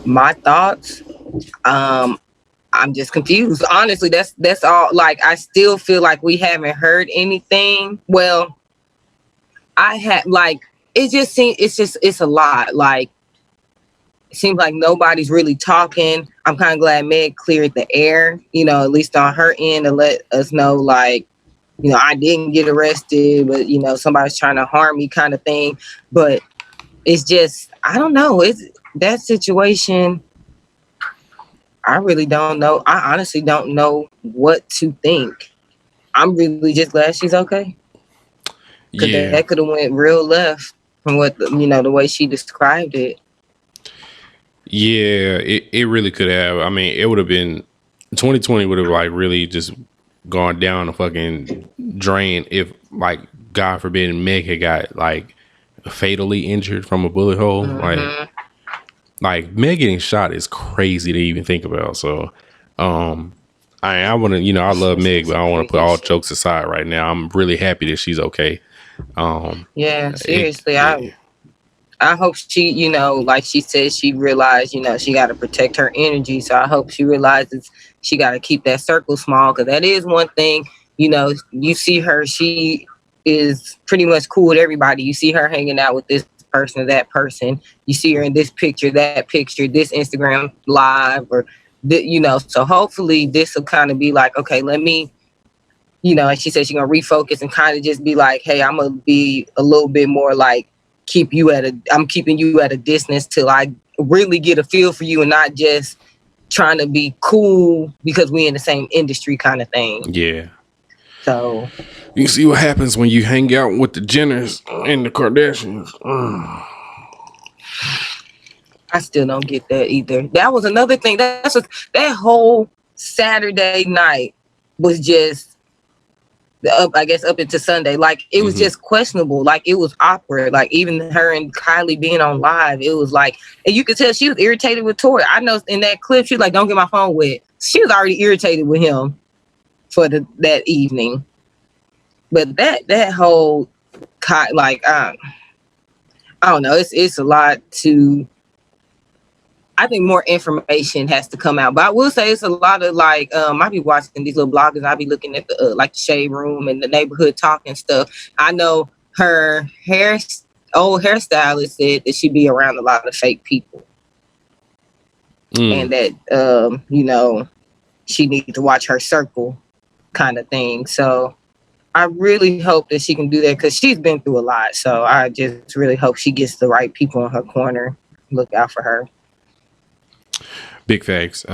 My thoughts. I'm just confused. Honestly, that's all. Like, I still feel like we haven't heard anything. Well, I had it just seems it's a lot. Like, it seems like nobody's really talking. I'm kind of glad Meg cleared the air, at least on her end, to let us know, like, I didn't get arrested, but somebody's trying to harm me, kind of thing. But it's just, I don't know. It's that situation. I really don't know. I honestly don't know what to think. I'm really just glad she's okay. Because that could have went real left from what the way she described it. Yeah, it really could have. I mean, it would have been 2020 would have like really just gone down the fucking drain if, like, God forbid, Meg had got like fatally injured from a bullet hole. Like Meg getting shot is crazy to even think about. So I want to, I love Meg, but I want to put all jokes aside right now. I'm really happy that she's okay. Yeah, seriously. I hope she, like she said, she realized, she got to protect her energy. So I hope she realizes she got to keep that circle small, because that is one thing, you see her, she is pretty much cool with everybody. You see her hanging out with this person or that person. You see her in this picture, that picture, this Instagram live, or, so hopefully this will kind of be like, okay, let me, and she said she's going to refocus and kind of just be like, hey, I'm going to be a little bit more like, I'm keeping you at a distance till I really get a feel for you, and not just trying to be cool because we in the same industry kind of thing. Yeah. So you see what happens when you hang out with the Jenners and the Kardashians. I still don't get that either. That was another thing. That whole Saturday night was just up into Sunday. Like, it was just questionable. Like, it was awkward. Like, even her and Kylie being on live, it was like, and you could tell she was irritated with Tori. I know in that clip, she was like, "Don't get my phone wet." She was already irritated with him for that evening. But that whole, like, I don't know. It's a lot to. I think more information has to come out, but I will say it's a lot of like I be watching these little bloggers. I be looking at the like the Shade Room and the Neighborhood Talk and stuff. I know her old hairstylist said that she be around a lot of fake people, and that you know, she needs to watch her circle, kind of thing. So I really hope that she can do that because she's been through a lot. So I just really hope she gets the right people in her corner. Look out for her. Big facts.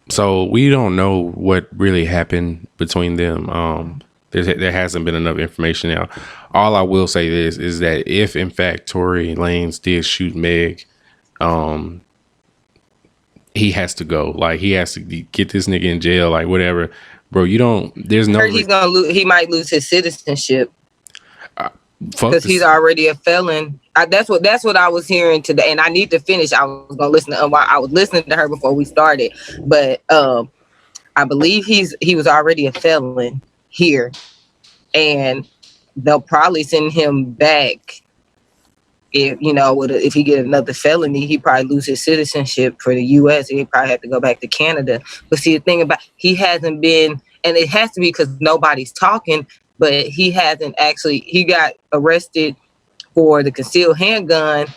So we don't know what really happened between them. There hasn't been enough information now. All I will say is that if in fact Tory Lanez did shoot Meg, he has to go. Like he has to get this nigga in jail. Like whatever, bro. You don't. There's no. He's gonna lose. He might lose his citizenship because he's already a felon. That's what I was hearing today, and I need to finish. I was gonna listen to I was listening to her before we started, but I believe he was already a felon here, and they'll probably send him back if he get another felony. He probably lose his citizenship for the U.S. and he probably have to go back to Canada. But see, the thing about he hasn't been, and it has to be because nobody's talking. But he hasn't actually. He got arrested for the concealed handgun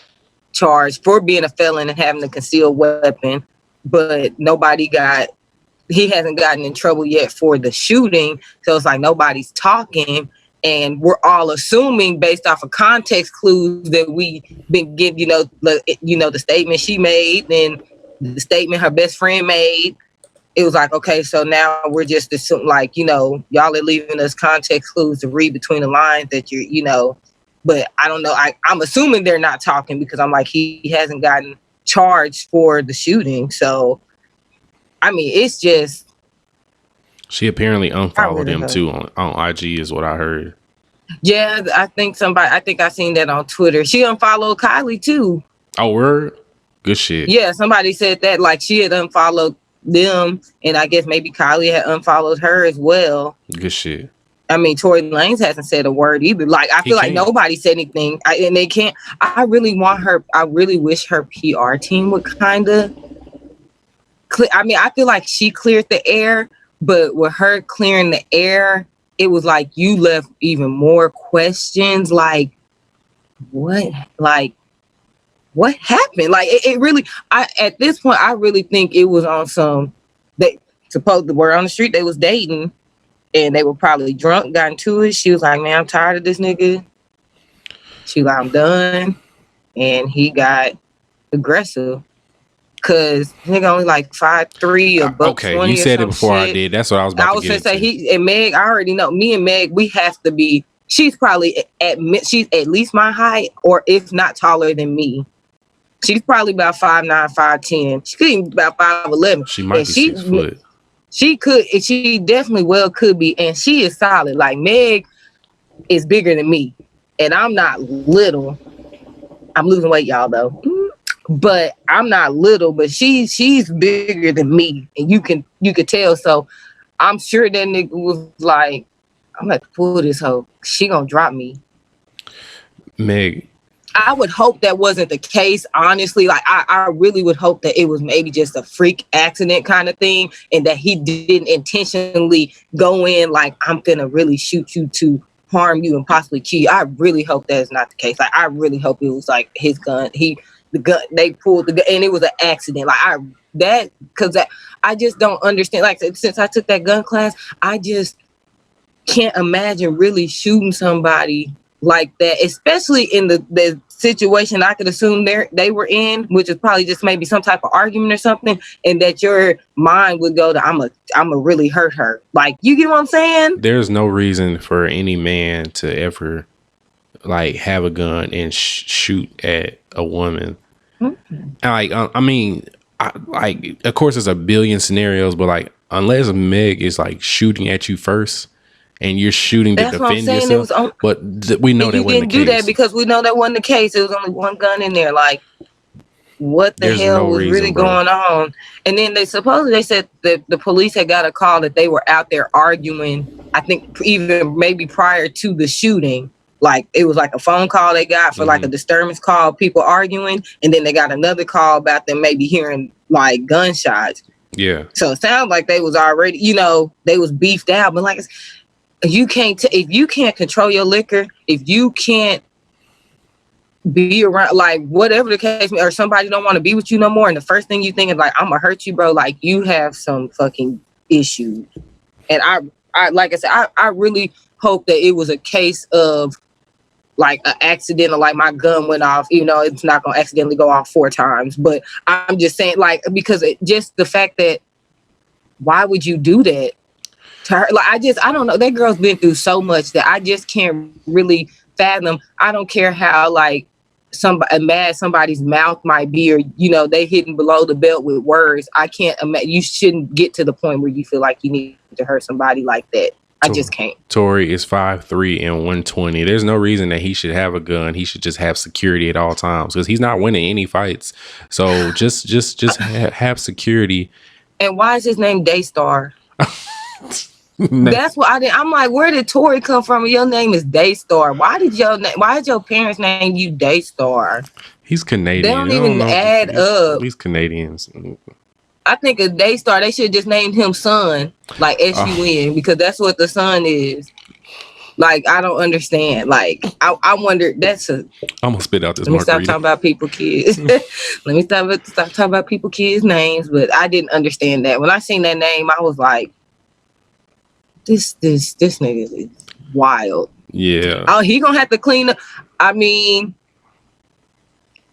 charge for being a felon and having a concealed weapon, but he hasn't gotten in trouble yet for the shooting. So it's like nobody's talking, and we're all assuming based off of context clues that we been given, the statement she made and the statement her best friend made. It was like, okay, so now we're just assuming, like, y'all are leaving us context clues to read between the lines that but I don't know. I'm assuming they're not talking because I'm like, he hasn't gotten charged for the shooting. So, I mean, it's just. She apparently unfollowed him too on IG is what I heard. Yeah, I think I seen that on Twitter. She unfollowed Kylie too. Oh, word? Good shit. Yeah, somebody said that like she had unfollowed them and I guess maybe Kylie had unfollowed her as well. Good shit. I mean, Tory Lanez hasn't said a word either. Like, I feel like nobody said anything, and they can't. I really wish her PR team would kind of clear. I mean, I feel like she cleared the air, but with her clearing the air, it was like you left even more questions. Like, what happened? Like, it really. At this point, I really think it was on some. They supposed the word on the street they was dating. And they were probably drunk, got into it. She was like, man, I'm tired of this nigga. She was like, I'm done. And he got aggressive. Because nigga only like 5'3" or okay, you said it before shit. I did. That's what I was about to get into. I was going to say, Meg, I already know. Me and Meg, we have to be, she's probably, she's at least my height, or if not taller than me. She's probably about 5'9", 5'10". She could even be about 5'11". She might be 6 foot. She definitely could be, and she is solid. Like Meg is bigger than me, and I'm not little. I'm losing weight, y'all, though. But I'm not little, but she's bigger than me, and you could tell. So I'm sure that nigga was like, I'm gonna pull this hoe. She gonna drop me. Meg. I would hope that wasn't the case, honestly. Like, I really would hope that it was maybe just a freak accident kind of thing and that he didn't intentionally go in like, I'm gonna really shoot you to harm you and possibly kill you. I really hope that is not the case. Like, I really hope it was like his gun. They pulled the gun and it was an accident. Like, I just don't understand. Like, since I took that gun class, I just can't imagine really shooting somebody like that, especially in the situation I could assume they were in, which is probably just maybe some type of argument or something, and that your mind would go to, I'm a really hurt her. Like, you get what I'm saying? There's no reason for any man to ever like have a gun and shoot at a woman. Mm-hmm. Like, I mean, of course, there's a billion scenarios, but like, unless Meg is like shooting at you first. And you're shooting to defend yourself, but we know that wasn't the case. You didn't do that because we know that wasn't the case. There was only one gun in there. Like, what the hell was really going on? And then they said that the police had got a call that they were out there arguing. I think even maybe prior to the shooting, like it was like a phone call they got for like a disturbance call, people arguing, and then they got another call about them maybe hearing like gunshots. Yeah. So it sounds like they was already, they was beefed out. But like, you can't if you can't control your liquor, if you can't be around, like whatever the case, or somebody don't want to be with you no more, and the first thing you think is like, I'm gonna hurt you, bro. Like you have some fucking issues. And I like I said, I really hope that it was a case of like an accident, or like my gun went off. It's not gonna accidentally go off 4 times, but I'm just saying, like, because just the fact that why would you do that to her? Like, I don't know. That girl's been through so much that I just can't really fathom. I don't care how like mad somebody's mouth might be, or they hitting below the belt with words. I can't imagine. You shouldn't get to the point where you feel like you need to hurt somebody like that. I just can't. Tory is 5'3" and 120. There's no reason that he should have a gun. He should just have security at all times because he's not winning any fights. So just have security. And why is his name Daystar? That's what I'm like, where did Tory come from? Your name is Daystar. Why did your parents name you Daystar? He's Canadian. They don't even add up. He's Canadians. I think a Daystar, they should have just named him Sun, like SUN, because that's what the sun is. Like, I don't understand. Like, I wonder, I'm gonna spit out this. Let me stop talking about people, kids. Let me stop talking about people, kids' names. But I didn't understand that. When I seen that name, I was like, this nigga is wild. Yeah. Oh, he gonna have to clean up. I mean,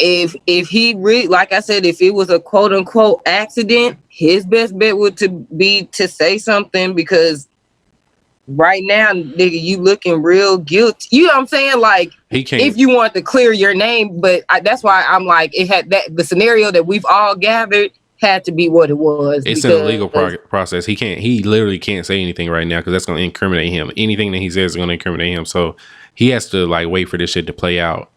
if he really, like I said, if it was a quote unquote accident, his best bet would be to say something, because right now, nigga, you looking real guilty. You know what I'm saying? Like, he can't. If you want to clear your name, but that's why I'm like, it had the scenario that we've all gathered had to be what it was. It's in a legal process. He literally can't say anything right now because that's going to incriminate him. Anything that he says is going to incriminate him. So he has to like wait for this shit to play out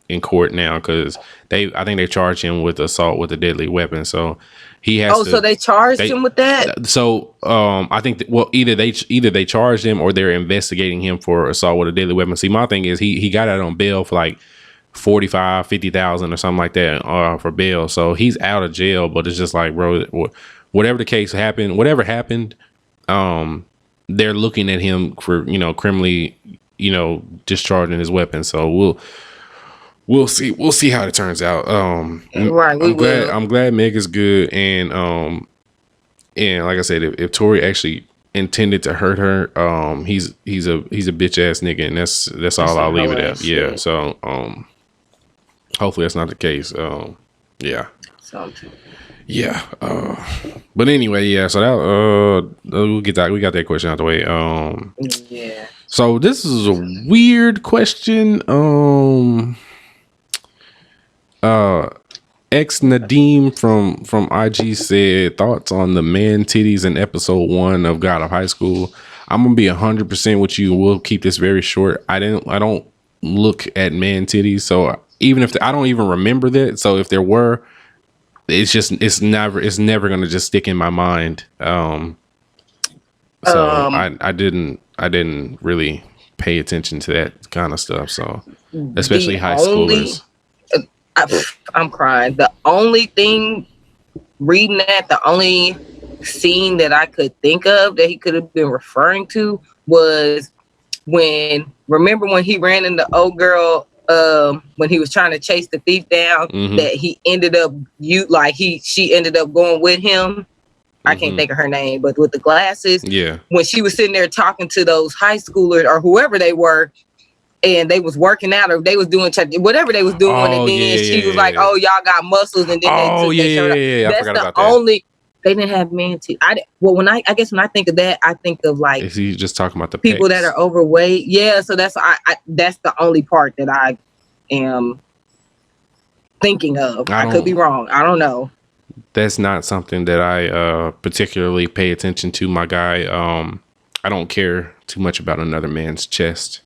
in court now, because I think they charged him with assault with a deadly weapon. So he has. So they charged him with that. So I think either they charged him or they're investigating him for assault with a deadly weapon. See, my thing is he got out on bail for like 45, 50,000 or something like that for bail. So he's out of jail, but it's just like, bro, whatever the case happened, whatever happened, they're looking at him for criminally discharging his weapon. So we'll see how it turns out. Right. I'm glad Meg is good, and like I said, if Tory actually intended to hurt her, he's a bitch ass nigga, and that's all I'll leave it at. Yeah. So hopefully that's not the case. Yeah. Yeah. But anyway, yeah. So that we got that question out the way. Yeah. So this is a weird question. Ex Nadeem from IG said, thoughts on the man titties in episode 1 of God of High School. I'm gonna be 100% with you. We'll keep this very short. I don't look at man titties, so even if I don't even remember that. So if there were, it's never gonna just stick in my mind. So I didn't really pay attention to that kind of stuff. So especially high schoolers. I'm crying. The only thing reading that, the only scene that I could think of that he could have been referring to was remember when he ran into old girl when he was trying to chase the thief down, that he ended up she ended up going with him. I can't think of her name, but with the glasses. Yeah. When she was sitting there talking to those high schoolers or whoever they were, and they was working out or they was doing whatever they was doing, and then she was like, "Oh, y'all got muscles," and then they took their shirt off. That's the only. They didn't have man titties. When I think of that, I think of like, is he just talking about the people pecs that are overweight? Yeah, so that's that's the only part that I am thinking of. I could be wrong. I don't know. That's not something that I particularly pay attention to, my guy. I don't care too much about another man's chest.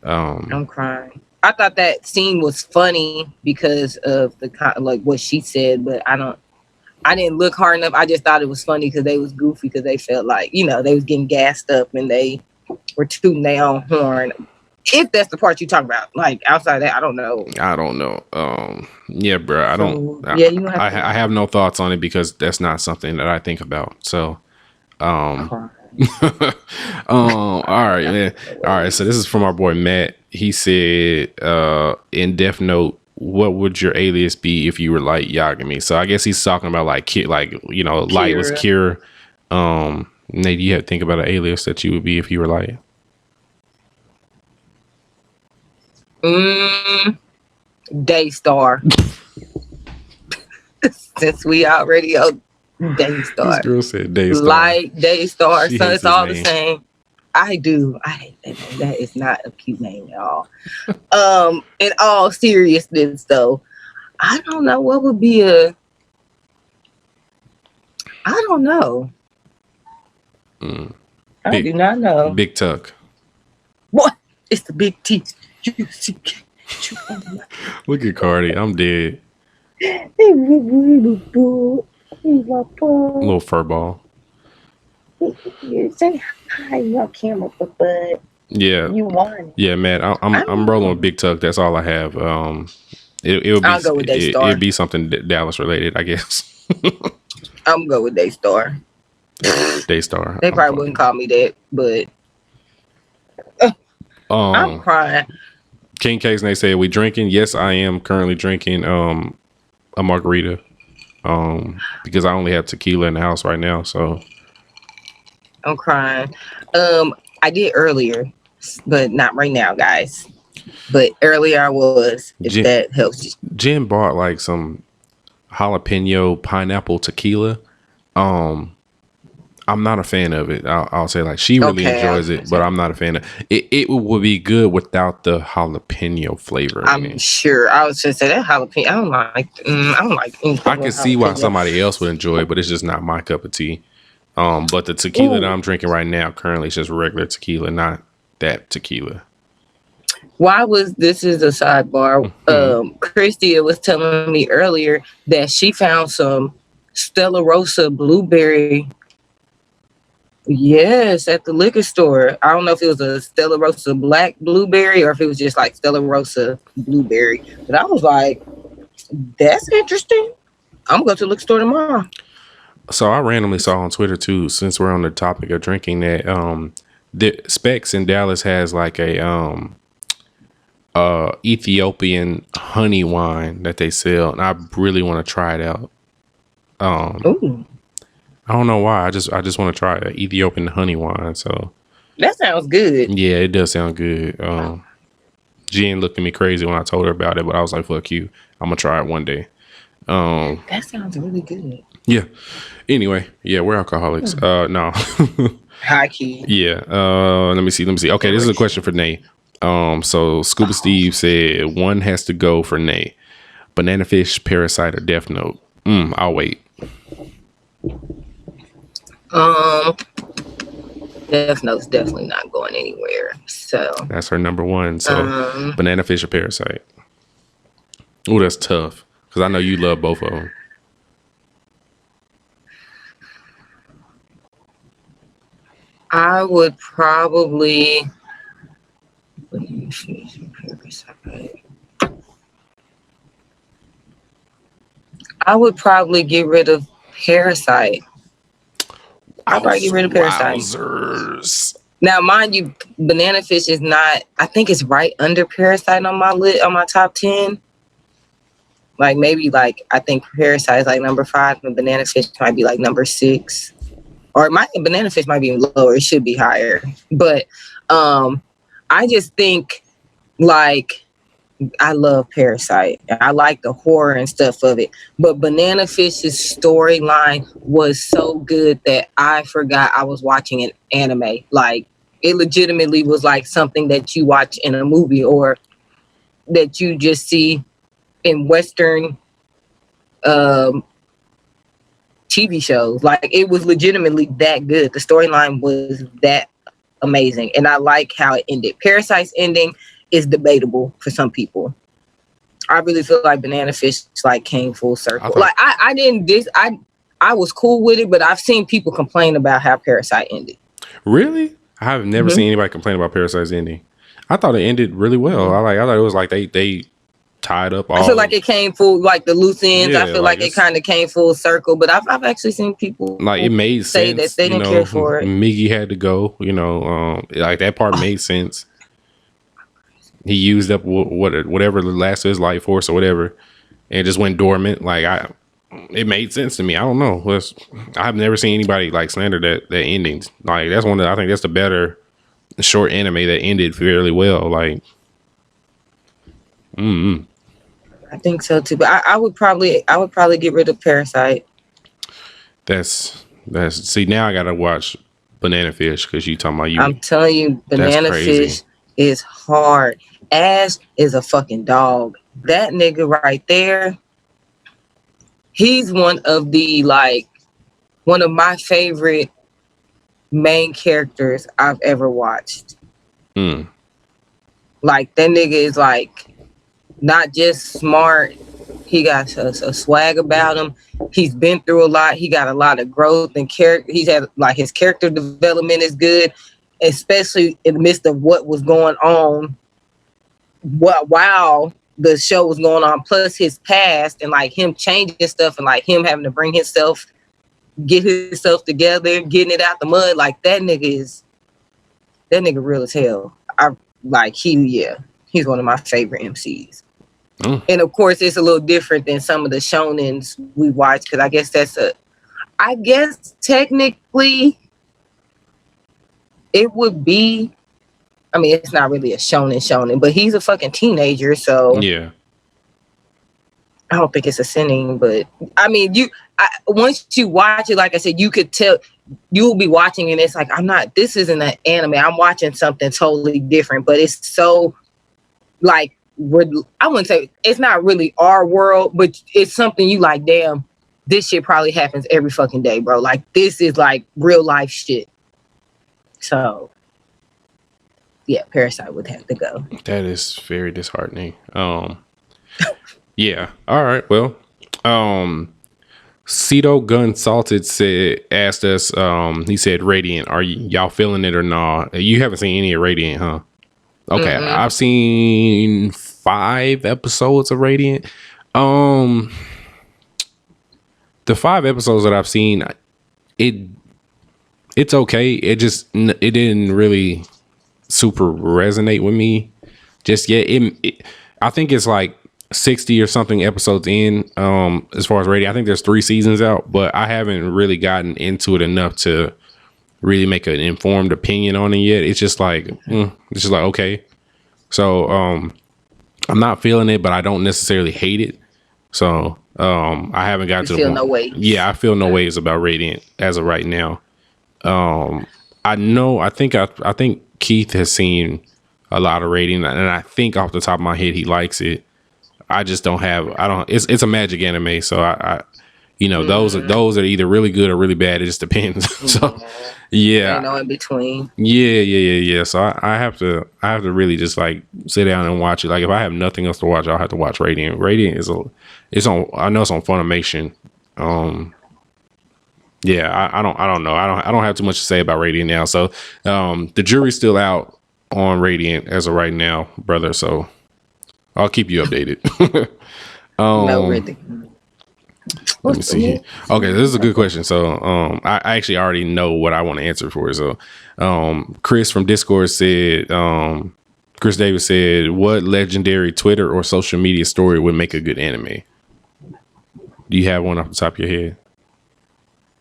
I'm crying. I thought that scene was funny because of like what she said, but I didn't look hard enough. I just thought it was funny because they was goofy, because they felt like, they was getting gassed up and they were tooting their own horn. If that's the part you talk about, like outside that, I don't know. I don't know. Yeah, bro. I don't. Yeah, you have to. I have no thoughts on it because that's not something that I think about. So, all right, man. All right. So this is from our boy Matt. He said, in Death Note, what would your alias be if you were Light Yagami? So I guess he's talking about like Light was Kira. Nate, you have to think about an alias that you would be if you were Light. Daystar. Since we already Daystar. This girl said Daystar. Light, Daystar. She So hates it's all his the name. same. I do. I hate that name. That is not a cute name at all. In all seriousness though, I don't know what would be I don't know. I do not know. Big Tuck. What? It's the big T. Look at Cardi. I'm dead. Little fur ball. Say hi on camera, but Yeah. you won. Yeah, man. I'm rolling with Big Tuck. That's all I have. It would be. I'll go with Daystar. It'd be something Dallas related, I guess. I'm going with Daystar. Daystar. They probably wouldn't call me that, but I'm crying. King Case and they said, we drinking? Yes, I am currently drinking a margarita. Because I only have tequila in the house right now, so I'm crying. I did earlier, but not right now, guys. But earlier I was, if that helps you. Jen bought like some jalapeno pineapple tequila. I'm not a fan of it. I'll say like she really enjoys it, but I'm not a fan of it. It would be good without the jalapeno flavor. I'm sure. I was just say that jalapeno. I don't like. I can see why somebody else would enjoy it, but it's just not my cup of tea. But the tequila that I'm drinking right now currently is just regular tequila, not that tequila. This is a sidebar. Christia was telling me earlier that she found some Stella Rosa blueberry. Yes, at the liquor store. I don't know if it was a Stella Rosa black blueberry or if it was just like Stella Rosa blueberry. But I was like, that's interesting. I'm going to go to the liquor store tomorrow. So I randomly saw on Twitter too, since we're on the topic of drinking, that the Specs in Dallas has like a Ethiopian honey wine that they sell, and I really want to try it out. Ooh. I don't know why. I just want to try an Ethiopian honey wine. So that sounds good. Yeah, it does sound good. Jen looked at me crazy when I told her about it, but I was like, "Fuck you! I'm gonna try it one day." That sounds really good. Yeah. Anyway, yeah, we're alcoholics. No. High key. Yeah. Let me see. Okay, this is a question for Nae. So Scuba Steve said one has to go for Nae. Banana Fish, Parasite, or Death Note. I'll wait. Death Note's definitely not going anywhere. So that's her number one. So Banana Fish or Parasite. Oh, that's tough. Because I know you love both of them. I would probably get rid of Parasite. I'll probably get rid of Parasite. Wowzers. Now, mind you, Banana Fish is not. I think it's right under Parasite on my top 10. Like maybe I think Parasite is like number 5, and Banana Fish might be like number 6, or Banana Fish might be even lower. It should be higher, but I just think I love Parasite. I like the horror and stuff of it. But Banana Fish's storyline was so good that I forgot I was watching an anime. Like, it legitimately was like something that you watch in a movie or that you just see in Western TV shows. Like, it was legitimately that good. The storyline was that amazing. And I like how it ended. Parasite's ending is debatable for some people. I really feel like Banana Fish came full circle. I was cool with it, but I've seen people complain about how Parasite ended. Really? I have never seen anybody complain about Parasite's ending. I thought it ended really well. I thought it was like they tied up all. I feel like it came full, like the loose ends. Yeah, I feel like like it kind of came full circle. But I've actually seen people like it made say sense. that they didn't care for it. Miggy had to go. Like that part made sense. He used up whatever the last of his life force or whatever, and just went dormant. Like it made sense to me. I don't know. I've never seen anybody like slander that endings. Like that's I think that's the better short anime that ended fairly well. Like, I think so too. But I would probably get rid of Parasite. That's see, now I gotta watch Banana Fish because you talking about you. I'm telling you, Banana Fish is hard. Ash is a fucking dog. That nigga right there, he's one of my favorite main characters I've ever watched. Like that nigga is like not just smart, he got a swag about him. He's been through a lot. He got a lot of growth and character. He's had like his character development is good, especially in the midst of what was going on while the show was going on, plus his past and like him changing stuff and like him having to get himself together, getting it out the mud. Like that nigga real as hell. He's one of my favorite MCs. And of course it's a little different than some of the shonens we watch, because I guess technically it would be, I mean, it's not really a shonen, but he's a fucking teenager, so yeah. I don't think it's a sinning, but I mean, once you watch it, like I said, you could tell, you'll be watching and it's like, this isn't an anime. I'm watching something totally different, but it's so like, I wouldn't say it's not really our world, but it's something you like, damn, this shit probably happens every fucking day, bro. Like this is like real life shit. So yeah, Parasite would have to go. That is very disheartening. Yeah. All right. Well, Cito Gun Salted asked us, he said, Radiant, are y'all feeling it or not? You haven't seen any of Radiant, huh? Okay. Mm-hmm. I've seen 5 episodes of Radiant. The 5 episodes that I've seen, it's okay. It didn't really super resonate with me just yet. I think it's like 60 or something episodes in, as far as Radiant. I think there's 3 seasons out, but I haven't really gotten into it enough to really make an informed opinion on it yet. It's just like, okay. So, I'm not feeling it, but I don't necessarily hate it. So, I haven't got to the point. No ways. Yeah, I feel no ways about Radiant as of right now. I think Keith has seen a lot of Radiant, and I think off the top of my head he likes it. It's a magic anime, so those are either really good or really bad. It just depends. So yeah, no in between. Yeah. So I have to really just like sit down and watch it. Like if I have nothing else to watch, I'll have to watch Radiant. Radiant it's on. I know it's on Funimation. Yeah, I don't know. I don't have too much to say about Radiant now. So the jury's still out on Radiant as of right now, brother. So I'll keep you updated. No, really. Let me see. Okay, this is a good question. So I actually already know what I want to answer for. So Chris from Discord said, Chris Davis said, what legendary Twitter or social media story would make a good anime? Do you have one off the top of your head?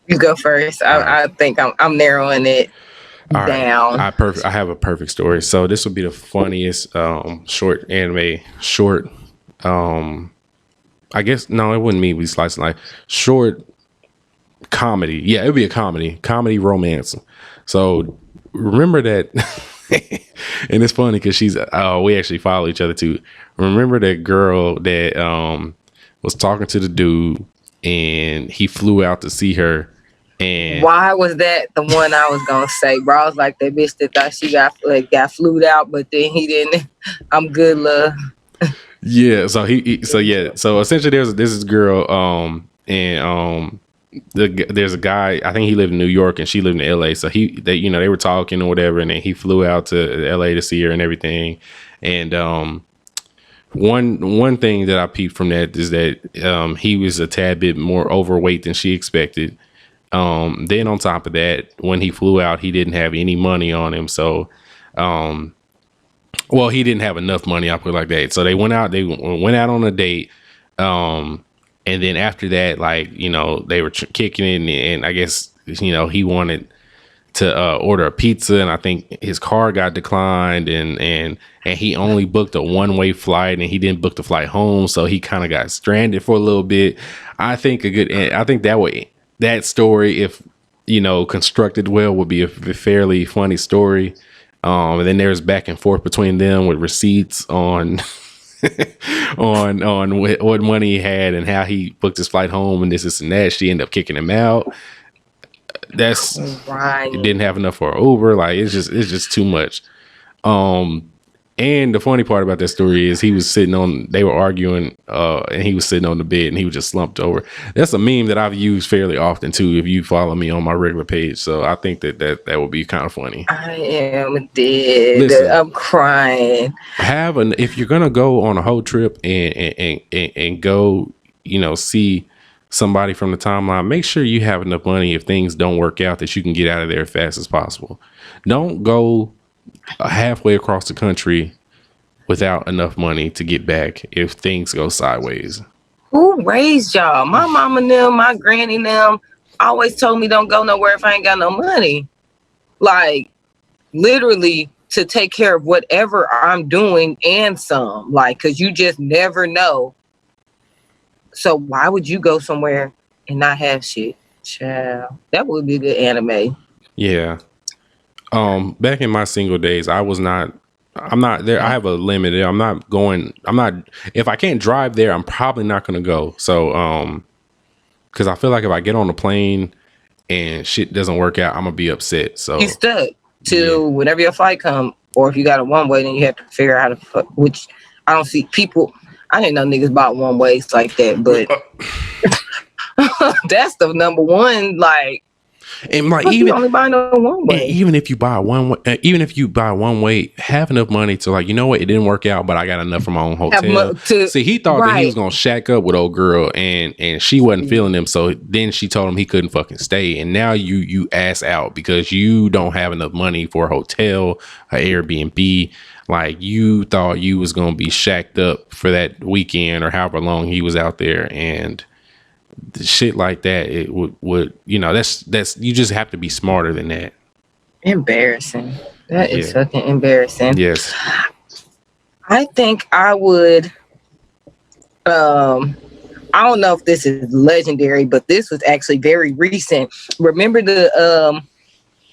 You go first. I think I'm narrowing it down. I have a perfect story. So this would be the funniest short anime. I guess no, it wouldn't mean we slice like short comedy. Yeah, it'd be a comedy romance. So remember that, and it's funny because we actually follow each other too. Remember that girl that was talking to the dude and he flew out to see her. And why was that the one I was gonna say, bro? I was like that bitch that thought she got flued out, but then he didn't. I'm good, love. Yeah, so so essentially there's this girl and there's a guy, I think he lived in New York and she lived in LA. So they were talking or whatever, and then he flew out to LA to see her and everything. And one thing that I peeped from that is that he was a tad bit more overweight than she expected. Then on top of that, when he flew out, he didn't have any money on him. So, well, he didn't have enough money. I'll put it like that. So they went out on a date. And then after that, like, they were kicking it, and I guess, he wanted to order a pizza, and I think his car got declined, and he only booked a one-way flight, and he didn't book the flight home, so he kind of got stranded for a little bit. I think that story, if constructed well, would be a fairly funny story. And then there's back and forth between them with receipts on on what money he had and how he booked his flight home and this and that. She ended up kicking him out. That's right. Didn't have enough for Uber. Like, it's just too much. And the funny part about that story is they were arguing, and he was sitting on the bed and he was just slumped over. That's a meme that I've used fairly often too, if you follow me on my regular page. So I think that would be kind of funny. I am dead. Listen, I'm crying. If you're gonna go on a whole trip and go, see somebody from the timeline, make sure you have enough money if things don't work out that you can get out of there as fast as possible. Don't go halfway across the country without enough money to get back if things go sideways. Who raised y'all? My mama and them, my granny and them always told me don't go nowhere if I ain't got no money. Like, literally to take care of whatever I'm doing and some. Like, because you just never know. So why would you go somewhere and not have shit? Child, that would be a good anime. Yeah. Back in my single days, I'm not there. I have a limit. If I can't drive there, I'm probably not going to go. So, cause I feel like if I get on a plane and shit doesn't work out, I'm gonna be upset. So you stuck to whenever your flight come, or if you got a one way, then you have to figure out how to, which I don't see people. I didn't know niggas bought one ways like that, but that's the number one, like. And like, only buy no one way. Even if you buy one way, have enough money to, like, it didn't work out, but I got enough for my own hotel. See, he thought that he was gonna shack up with old girl, and she wasn't feeling him. So then she told him he couldn't fucking stay, and now you ass out because you don't have enough money for a hotel, an Airbnb. Like, you thought you was gonna be shacked up for that weekend or however long he was out there, and shit like that, it would that's you just have to be smarter than that. Embarrassing. That is fucking embarrassing. Yes. I think I would I don't know if this is legendary, but this was actually very recent. Remember the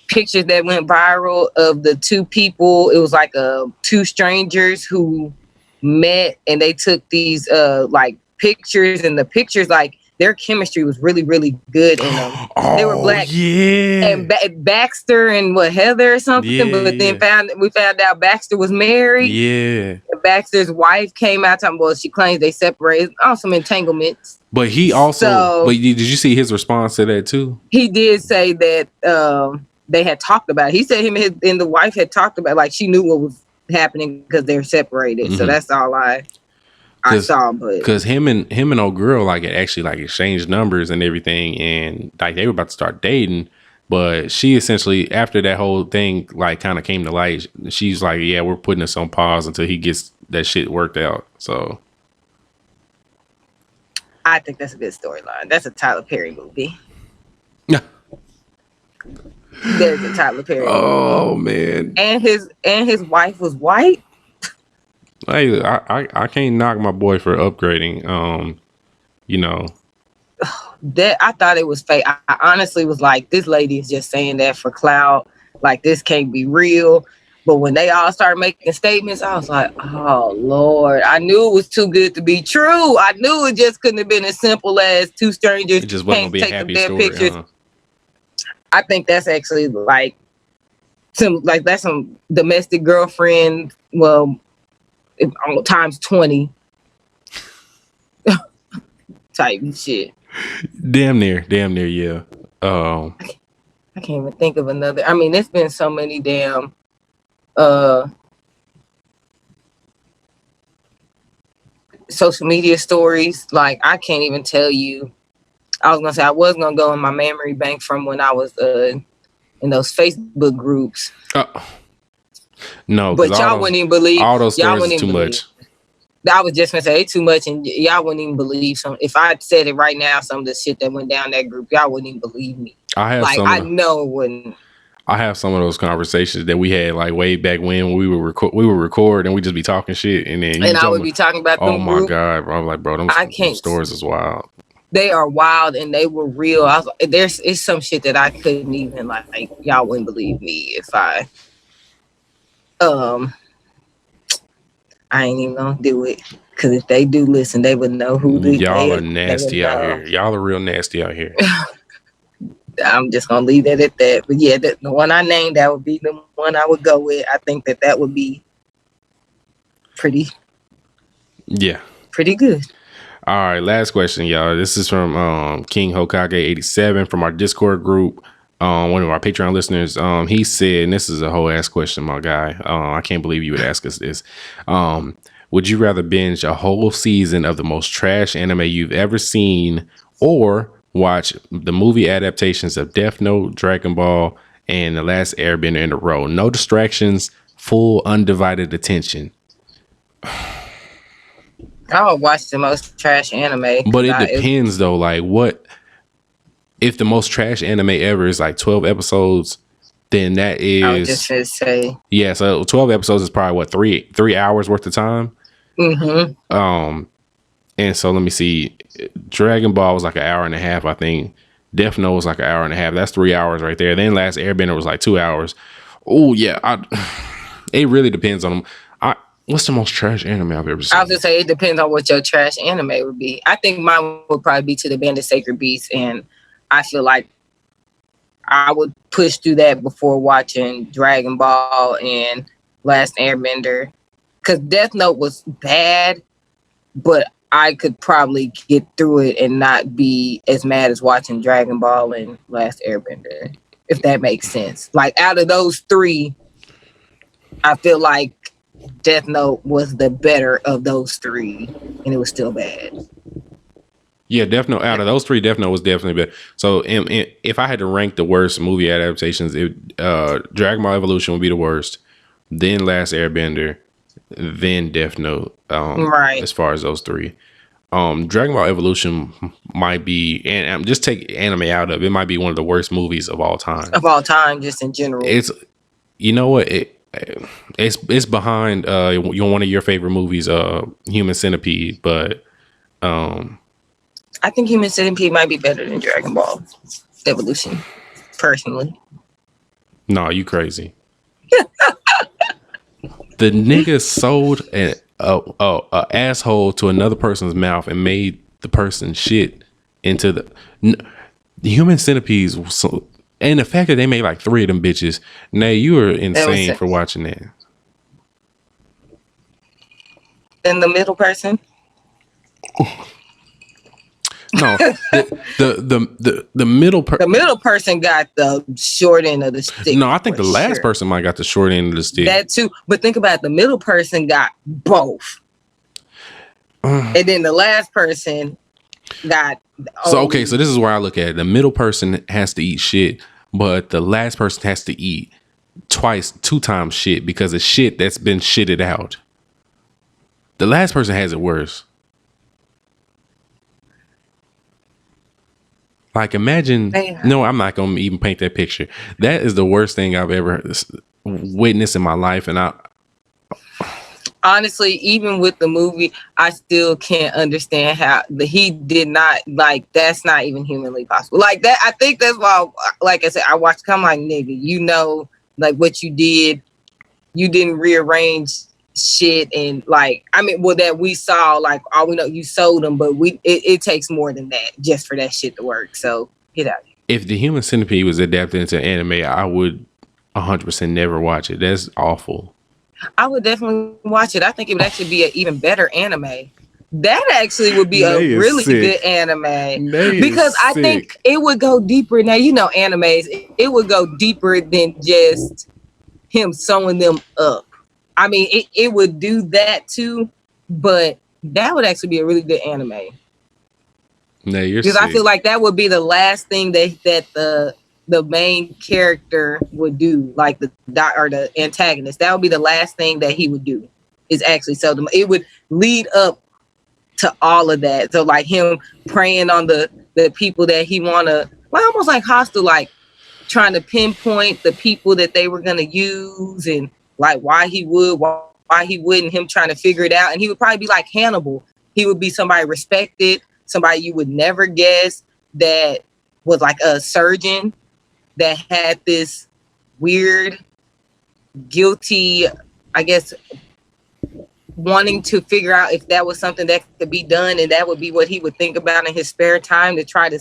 pictures that went viral of the two people? It was like two strangers who met, and they took these like pictures, and the pictures, like, their chemistry was really, really good in them. They were black. Yeah. And Baxter and Heather or something. Yeah, but then we found out Baxter was married. Yeah. And Baxter's wife came out talking, well, she claims they separated on some entanglements. But he also, but did you see his response to that too? He did say that they had talked about it. He said him and the wife had talked about, like, she knew what was happening because they're separated. Mm-hmm. So that's all I saw, but because him and old girl, like, actually, like, exchanged numbers and everything, and like they were about to start dating, but she essentially, after that whole thing, like, kind of came to light, she's like, yeah, we're putting this on pause until he gets that shit worked out. So I think that's a good storyline. That's a Tyler Perry movie. There's a Tyler Perry movie. Man. And his wife was white. Hey, I can't knock my boy for upgrading. That I thought it was fake. I honestly was like, this lady is just saying that for clout. Like, this can't be real. But when they all started making statements, I was like, oh Lord, I knew it was too good to be true. I knew it just couldn't have been as simple as two strangers. It just wasn't gonna be a happy story. Pictures. I think that's actually like that's some domestic girlfriend. Well, times 20 type shit. Damn near, yeah. I can't even think of another. I mean, it's been so many damn uh social media stories. Like I can't even tell you. I was gonna say I was gonna go in my memory bank from when I was in those Facebook groups. No, But y'all wouldn't even believe. all those Y'all stories wouldn't is too even believe. much. I was just gonna say it's too much, and y'all wouldn't even believe some. If I said it right now, some of the shit that went down that group, y'all wouldn't even believe me. I have Like I know it wouldn't. I have some of those conversations that we had like way back when we would record and we just be talking shit and then And I would be talking about oh them my group. God, bro. I'm like, bro, them stories is wild. They are wild and they were real. I was like, it's some shit that I couldn't even like y'all wouldn't believe me if I ain't even gonna do it. Cause if they do listen, they would know who y'all are nasty out here. Y'all are real nasty out here. I'm just gonna leave that at that. But yeah, the one I named, that would be the one I would go with. I think that would be pretty good. All right, last question, y'all. This is from King Hokage 87 from our Discord group. One of our Patreon listeners. He said, and this is a whole ass question, my guy. I can't believe you would ask us this. Would you rather binge a whole season of the most trash anime you've ever seen, or watch the movie adaptations of Death Note, Dragon Ball, and The Last Airbender in a row? No distractions, full undivided attention. I would watch the most trash anime. But it depends though. Like, what if the most trash anime ever is like 12 episodes? Then that is, I was just gonna say, yeah. So 12 episodes is probably what, three hours worth of time. Mm-hmm. And so let me see. Dragon Ball was like an hour and a half, I think. Death Note was like an hour and a half. That's 3 hours right there. Then Last Airbender was like 2 hours. Oh yeah, it really depends on them. What's the most trash anime I've ever seen? I was gonna say it depends on what your trash anime would be. I think mine would probably be To the Band of Sacred Beasts, and I feel like I would push through that before watching Dragon Ball and Last Airbender, because Death Note was bad, but I could probably get through it and not be as mad as watching Dragon Ball and Last Airbender, if that makes sense. Like out of those three, I feel like Death Note was the better of those three, and it was still bad. Yeah, Death Note. Out of those three, Death Note was definitely better. So, if I had to rank the worst movie adaptations, Dragon Ball Evolution would be the worst, then Last Airbender, then Death Note. Right. As far as those three, Dragon Ball Evolution might be, and just take anime out of it, might be one of the worst movies of all time. Of all time, just in general. It's, you know what, it's behind one of your favorite movies, Human Centipede, but I think Human Centipede might be better than Dragon Ball Evolution, personally. No, you crazy. The nigga sold an asshole to another person's mouth and made the person shit into the Human Centipedes. So, and the fact that they made like 3 of them bitches. Nae, you are insane for watching that. And the middle person? No, the middle person. The middle person got the short end of the stick. No, I think the last person might got the short end of the stick. That too. But think about it, the middle person got both. And then the last person got. So this is where I look at it. The middle person has to eat shit, but the last person has to eat 2 times shit because of shit that's been shitted out. The last person has it worse. Like, imagine, no, I'm not going to even paint that picture. That is the worst thing I've ever witnessed in my life. And honestly, even with the movie, I still can't understand how he did not, like, that's not even humanly possible. Like that, I think that's why, like I said, I watched, I'm like, nigga, you know, like what you did, you didn't rearrange shit, and like, I mean, well, that we saw, like, all we know, you sold them, but it takes more than that just for that shit to work. So get out of here. If the Human Centipede was adapted into anime, I would 100% never watch it. That's awful. I would definitely watch it. I think it would actually be an even better anime. That actually would be Nae a is really sick. good anime Nae is because I sick. think it would go deeper. Now, animes, it would go deeper than just him sewing them up. I mean, it would do that too, but that would actually be a really good anime Nae, you're because sick. I feel like that would be the last thing that the main character would do, like the antagonist. That would be the last thing that he would do is actually sell them. It would lead up to all of that. So like him preying on the people that he wanna, well, almost like Hostile, like trying to pinpoint the people that they were gonna use and like why he wouldn't, him trying to figure it out. And he would probably be like Hannibal. He would be somebody respected, somebody you would never guess that was like a surgeon that had this weird, guilty, I guess, wanting to figure out if that was something that could be done, and that would be what he would think about in his spare time to try to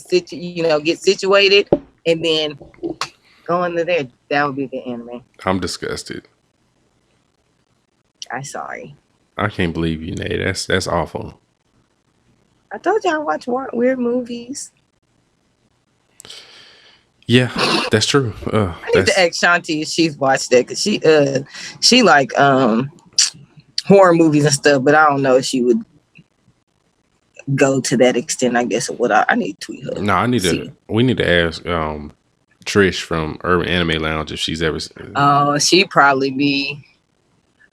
get situated, and then go into there. That would be the anime. I'm disgusted. I'm sorry. I can't believe you, Nae. That's awful. I told you I watch weird movies. Yeah, that's true. I need to ask Shanti if she's watched that because she like horror movies and stuff, but I don't know if she would go to that extent. I guess of what I need to tweet her. No, we need to ask Trish from Urban Anime Lounge if she's ever seen. Oh, she'd probably be.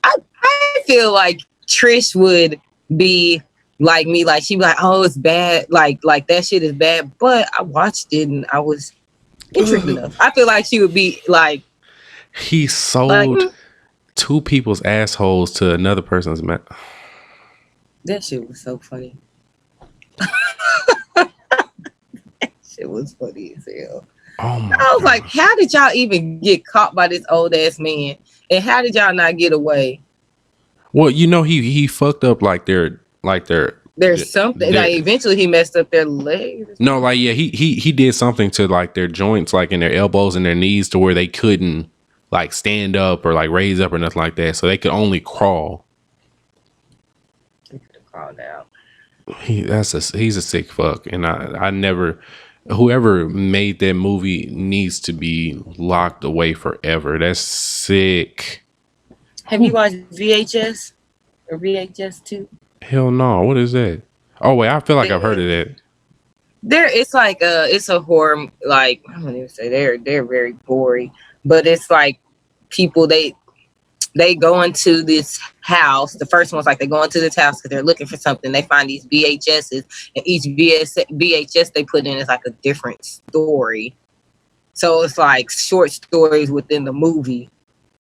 I feel like Trish would be like me, like she'd be like, oh, it's bad, like that shit is bad, but I watched it and I was intrigued enough. I feel like she would be like, he sold two people's assholes to another person's man. That shit was so funny. That shit was funny as hell. Oh my! I was like, how did y'all even get caught by this old ass man? And how did y'all not get away? Well, he fucked up There's something like eventually he messed up their legs. No, like yeah, he did something to like their joints, like in their elbows and their knees, to where they couldn't like stand up or like raise up or nothing like that. So they could only crawl. They could have crawled out. He's a sick fuck, and I never. Whoever made that movie needs to be locked away forever. That's sick. Have you watched VHS or VHS 2? Hell no. What is that? Oh wait, I feel like I've heard of that. It's like it's a horror, like I'm gonna even say they're very gory, but it's like people they go into this house. The first one's like they go into this house because they're looking for something. They find these VHSs, and each VHS they put in is like a different story. So it's like short stories within the movie,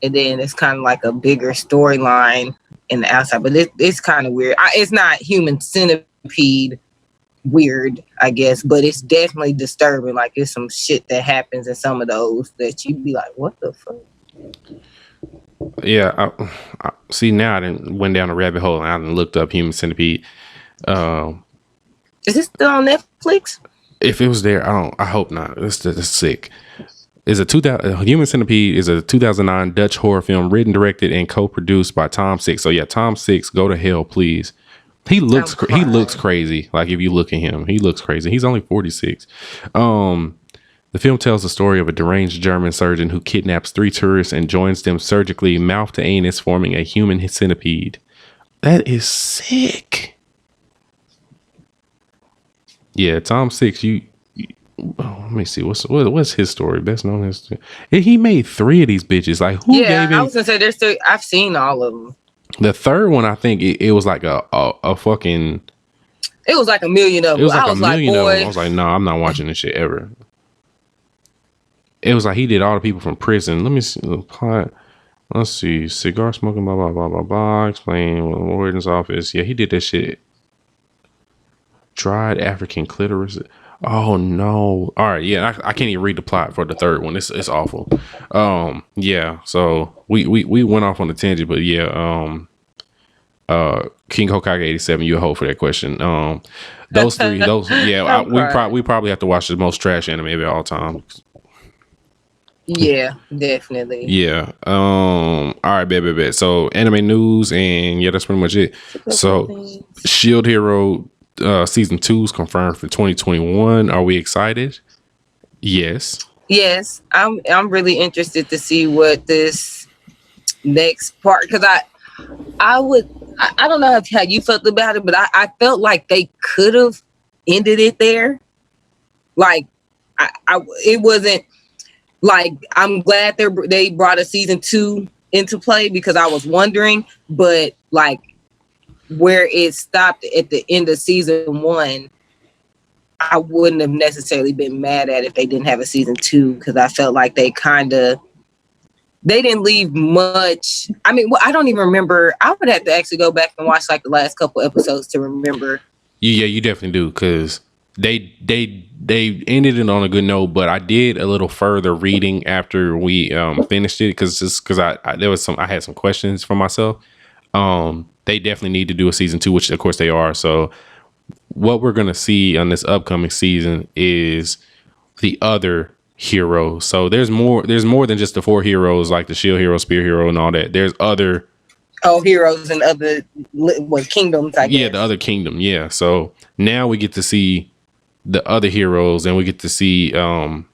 and then it's kind of like a bigger storyline in the outside. But it's kind of weird. It's not Human Centipede weird, I guess, but it's definitely disturbing. Like it's some shit that happens in some of those that you'd be like, what the fuck? Yeah, I see now. I didn't went down a rabbit hole and I done looked up Human Centipede. Is this still on Netflix? If it was there, I hope not. It's sick. Human Centipede is a 2009 Dutch horror film written, directed, and co-produced by Tom Six. So yeah, Tom Six, go to hell, please. He looks crazy. Like if you look at him, he looks crazy. He's only 46. The film tells the story of a deranged German surgeon who kidnaps 3 tourists and joins them surgically mouth to anus, forming a human centipede. That is sick. Yeah, Tom Six. Let me see. What's his story? Best known as he made 3 of these bitches. Like who gave him? I was gonna say there's 3. I've seen all of them. The third one, I think it was like a fucking. It was like a million of them. It was like I was like, boy. I was like, no, I'm not watching this shit ever. It was like he did all the people from prison. Let me see the plot. Let's see. Cigar smoking, blah, blah, blah, blah, blah. Explain the warden's office. Yeah, he did that shit. Dried African clitoris. Oh, no. All right. Yeah, I can't even read the plot for the third one. It's awful. Yeah, so we went off on a tangent, but yeah, King Hokage 87, you a hoe for that question. Those 3, yeah, we probably have to watch the most trash anime of all time. Yeah, definitely. Yeah. All right, bet. So anime news, and yeah, that's pretty much it. So Shield Hero season 2 is confirmed for 2021. Are we excited? Yes. Yes, I'm really interested to see what this next part, because I don't know how you felt about it, but I felt like they could have ended it there. Like it wasn't like, I'm glad they brought a season 2 into play, because I was wondering, but like where it stopped at the end of season 1, I wouldn't have necessarily been mad at if they didn't have a season 2, because I felt like they didn't leave much. I mean, well, I don't even remember. I would have to actually go back and watch like the last couple episodes to remember. Yeah, you definitely do, because they ended it on a good note. But I did a little further reading after we finished it, because I had some questions for myself. They definitely need to do a season 2, which of course they are. So what we're gonna see on this upcoming season is the other heroes. So there's more than just the 4 heroes, like the Shield Hero, Spear Hero, and all that. There's other heroes and other kingdoms, I guess. Yeah, the other kingdom. Yeah. So now we get to see the other heroes, and we get to see I'm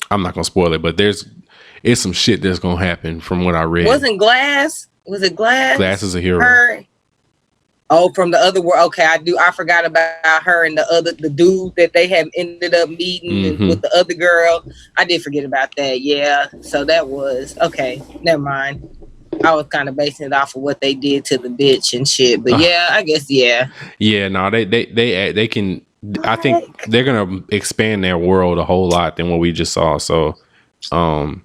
not gonna spoil it, but it's some shit that's gonna happen from what I read. Was it Glass? Glass is a hero. Her? Oh, from the other world. Okay, I forgot about her and the dude that they have ended up meeting with the other girl. I did forget about that. Yeah. So that was okay. Never mind. I was kind of basing it off of what they did to the bitch and shit. But yeah, I guess yeah. Yeah, no, they can. I think they're gonna expand their world a whole lot than what we just saw. So, I'm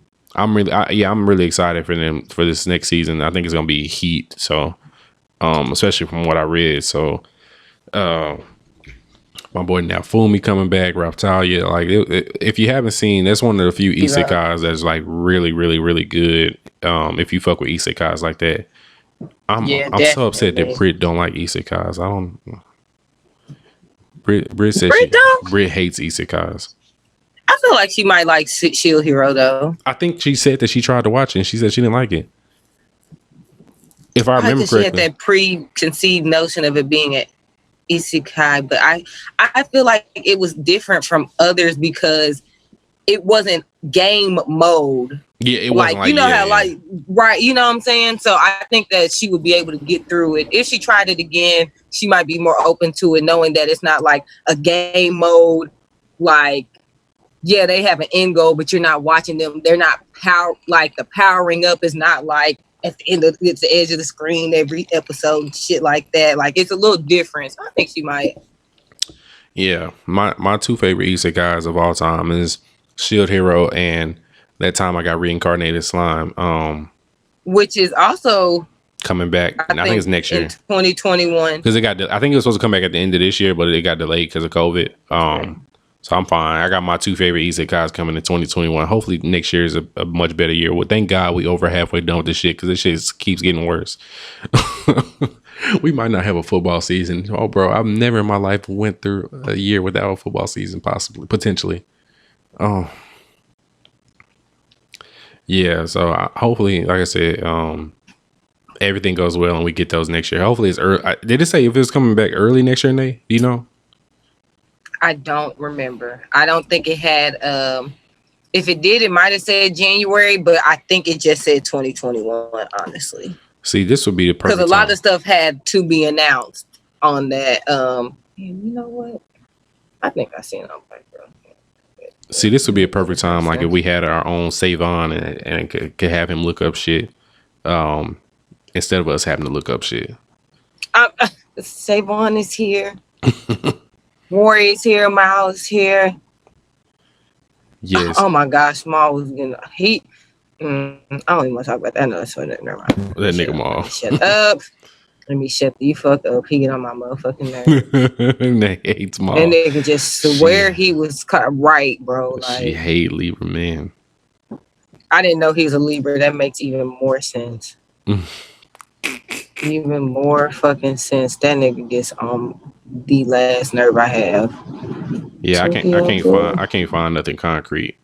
really excited for them for this next season. I think it's gonna be heat. So, especially from what I read. So, my boy Nafumi coming back, Raptalia. Like, if you haven't seen, that's one of the few isekais that's like really, really, really good. If you fuck with isekais like that, I'm so upset that Brit don't like isekais. I don't. Brit says Brit hates isekais. I feel like she might like Shield Hero though. I think she said that she tried to watch it and she said she didn't like it. If I remember correctly, she had that preconceived notion of it being an isekai, but I feel like it was different from others because it wasn't game mode. Yeah, it wasn't like you know how like right, you know what I'm saying? So I think that she would be able to get through it. If she tried it again, she might be more open to it, knowing that it's not like a game mode. Like, yeah, they have an end goal, but you're not watching them. They're not the powering up is not like at the end of it's the edge of the screen every episode and shit like that. Like, it's a little different. So I think she might. Yeah, my 2 favorite isekais of all time is Shield Hero and That Time I Got Reincarnated Slime, which is also coming back. I think it's next year, 2021. Because I think it was supposed to come back at the end of this year, but it got delayed because of COVID. So I'm fine. I got my 2 favorite isekais coming in 2021. Hopefully next year is a much better year. Well, thank God we over halfway done with this shit, because this shit keeps getting worse. We might not have a football season. Oh, bro, I've never in my life went through a year without a football season, potentially. Oh. Yeah, so hopefully, like I said, everything goes well and we get those next year. Hopefully it's early. Did it say if it's coming back early next year, Nae? Do you know? I don't remember. I don't think it had. If it did, it might have said January, but I think it just said 2021. Honestly, see, this would be the perfect because a lot of stuff had to be announced on that. You know what? I think I seen it on background. See, this would be a perfect time, like if we had our own save on and could have him look up shit, instead of us having to look up shit. Savon is here. Warrior's here. Miles is here. Yes. Oh my gosh, Miles was gonna I don't even want to talk about that. No, so never mind. That nigga Maul. Shut up. Let me shut the fuck up. He get on my motherfucking nerves. Nae hates Maul. That nigga just swear he was right, bro. Like, she hate Libra man. I didn't know he was a Libra. That makes even more sense. Even more fucking sense. That nigga gets on the last nerve I have. Yeah, I can't find nothing concrete.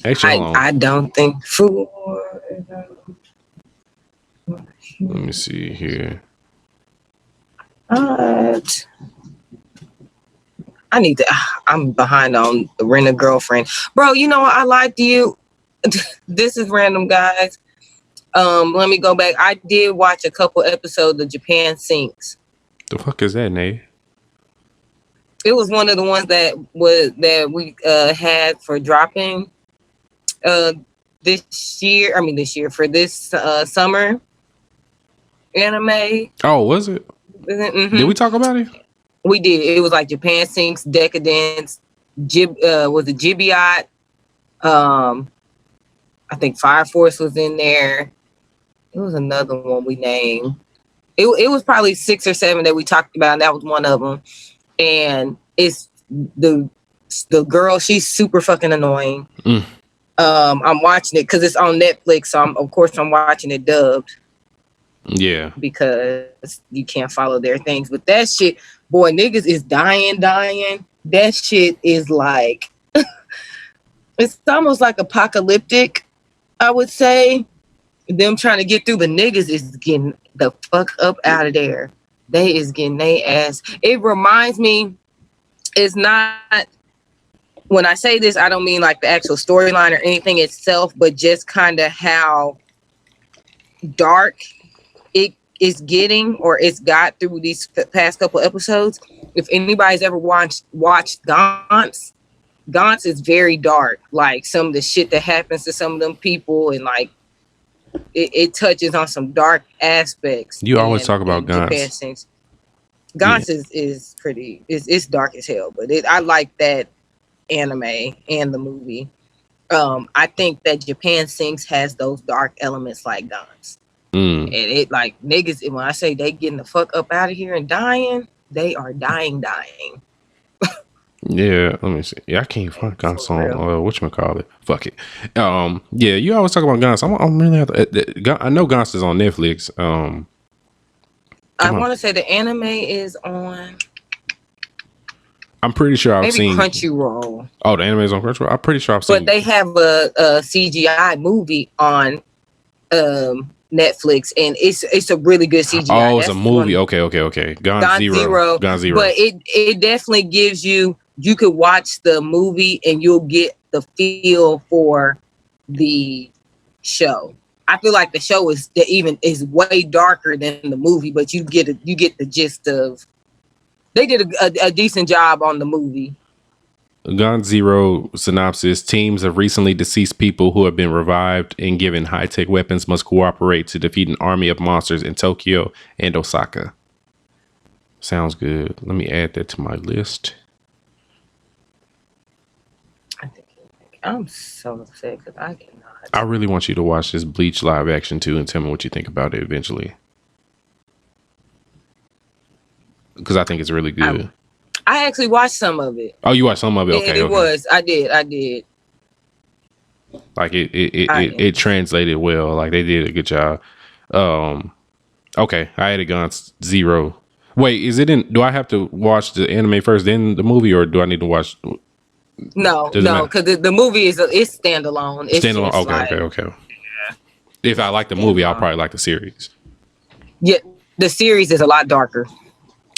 Actually, hold on. I don't think for. Let me see here. I need to. I'm behind on the Rent a Girlfriend, bro. You know what? I lied to you. This is random, guys. Let me go back. I did watch a couple episodes of Japan Sinks. The fuck is that, Nae? It was one of the ones that we had for dropping this year. I mean, this year for this summer anime. Oh, was it? Mm-hmm. Did we talk about it? We did. It was like Japan Sinks, Decadence, was it Gibeot? I think Fire Force was in there. It was another one we named. It was probably 6 or 7 that we talked about, and that was one of them. And it's the girl. She's super fucking annoying. I'm watching it because it's on Netflix, so I'm watching it dubbed. Yeah, because you can't follow their things. But that shit, boy, niggas is dying. That shit is like, it's almost like apocalyptic, I would say. Them trying to get through, but niggas is getting the fuck up out of there. They is getting their ass. It reminds me, it's not, when I say this, I don't mean like the actual storyline or anything itself, but just kind of how dark it is getting, or it's got through these past couple episodes. If anybody's ever watched Gantz is very dark. Like some of the shit that happens to some of them people, and like it touches on some dark aspects. You always talk about Gantz. Gantz is pretty. It's dark as hell, but I like that anime and the movie. I think that Japan Sinks has those dark elements like Gantz. And it like niggas, when I say they getting the fuck up out of here and dying, they are dying. Yeah, let me see. Yeah, I can't find Gantz on whatchamacallit. Fuck it. Yeah, you always talk about Gantz. I'm really I know Gantz is on Netflix. I want to say the anime is on. I'm pretty sure I've seen Crunchyroll. Oh, the anime is on Crunchyroll. I'm pretty sure I've seen. But they have a CGI movie on Netflix, and it's a really good CGI. Oh, it's a movie. Okay. Gone Zero. But it definitely gives you could watch the movie and you'll get the feel for the show. I feel like the show is way darker than the movie, but you get the gist of. They did a decent job on the movie. Gone Zero synopsis: teams of recently deceased people who have been revived and given high-tech weapons must cooperate to defeat an army of monsters in Tokyo and Osaka. Sounds good. Let me add that to my list. I'm so upset because I cannot. I really want you to watch this Bleach live action too and tell me what you think about it eventually. Because I think it's really good. I actually watched some of it. Oh, you watched some of it? Okay. It was. I did. Like it translated well. Like they did a good job. Okay. I had it Gone Zero. Wait, do I have to watch the anime first, then the movie, or do I need to watch? No, because the movie is standalone. It's standalone. Okay. Yeah. If I like the movie, I'll probably like the series. Yeah, the series is a lot darker.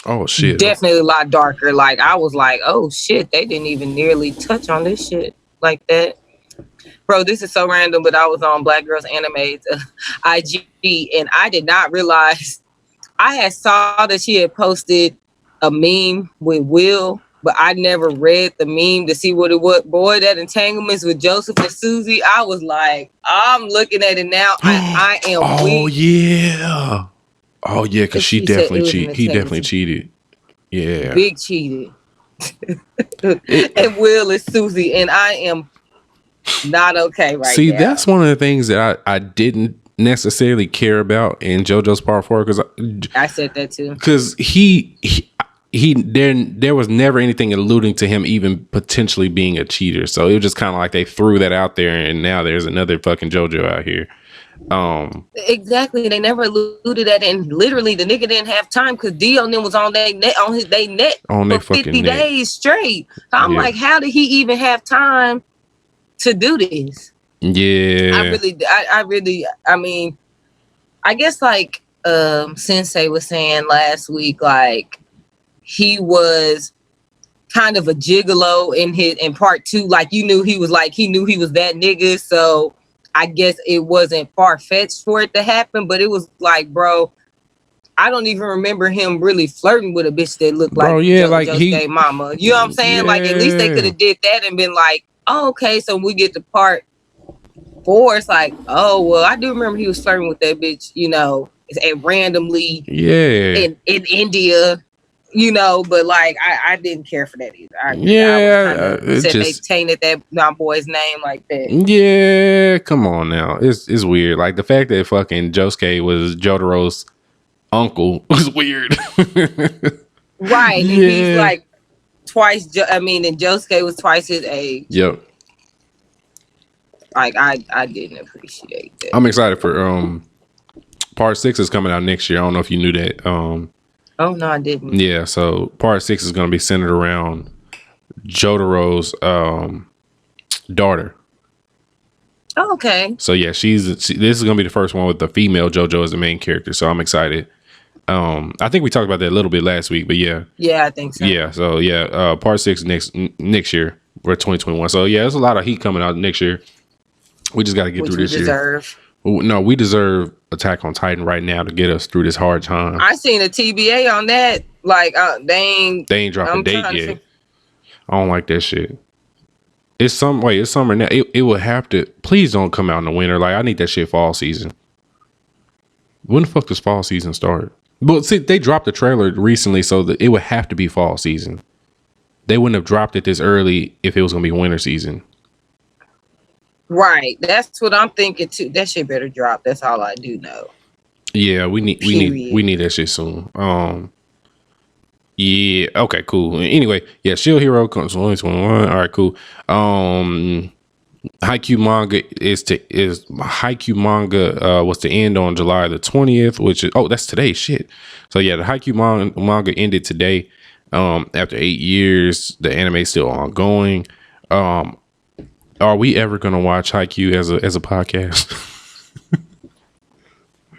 Oh shit! Definitely a lot darker. Like I was like, oh shit, they didn't even nearly touch on this shit like that. Bro, this is so random, but I was on Black Girls Anime's IG, and I did not realize. I had saw that she had posted a meme with Will, but I never read the meme to see what it was. Boy, that entanglements with Joseph and Susie, I was like, I'm looking at it now. I am weak. Oh yeah, because she definitely cheated. He definitely cheated. Yeah, big cheated. And Will is Susie, and I am not okay right now. See, that's one of the things that I didn't necessarily care about in JoJo's Part 4 because I said that too. Because there was never anything alluding to him even potentially being a cheater. So it was just kind of like they threw that out there, and now there's another fucking JoJo out here. Exactly, they never alluded at it, and literally the nigga didn't have time because Dio and them was on their net for 50 days straight. So I'm like, how did he even have time to do this. Yeah. I mean, I guess like Sensei was saying last week, like he was kind of a gigolo in part 2. Like he knew he was that nigga. So I guess it wasn't far-fetched for it to happen, but it was like, bro, I don't even remember him really flirting with a bitch that looked like Josuke mama. You know what I'm saying? Yeah. Like at least they could have did that and been like, oh, okay, so when we get to part 4, it's like, oh well, I do remember he was flirting with that bitch, and randomly in India, but like I didn't care for that either. I was said they tainted that boy's name like that. Yeah, come on now. It's weird. Like the fact that fucking Josuke was Jotaro's uncle was weird. Right. And he's like twice and Josuke was twice his age. Yep. Like I didn't appreciate that. I'm excited for part 6 is coming out next year. I don't know if you knew that. Oh no, I didn't. Yeah, so part 6 is gonna be centered around Jotaro's daughter. Oh, okay. So yeah, this is gonna be the first one with the female JoJo as the main character. So I'm excited. I think we talked about that a little bit last week, but yeah. Yeah, I think so. Yeah, so yeah, part 6 next year for 2021. So yeah, there's a lot of heat coming out next year. We just got to get through this year. No, we deserve Attack on Titan right now to get us through this hard time. I seen a TBA on that. Like they ain't dropped a date yet. I don't like that shit. It's summer now. It would have to. Please don't come out in the winter. Like I need that shit fall season. When the fuck does fall season start? But see, they dropped the trailer recently, so that it would have to be fall season. They wouldn't have dropped it this early if it was gonna be winter season. Right. That's what I'm thinking too. That shit better drop. That's all I do know. Yeah, we need that shit soon. Yeah, okay, cool. Anyway, yeah, Shield Hero comes 2021. All right, cool. Haikyuu manga Haikyuu manga was to end on July the 20th, which is that's today. Shit. So yeah, the Haikyuu manga ended today. After 8 years, the anime is still ongoing. Are we ever gonna watch Haikyuu as a podcast?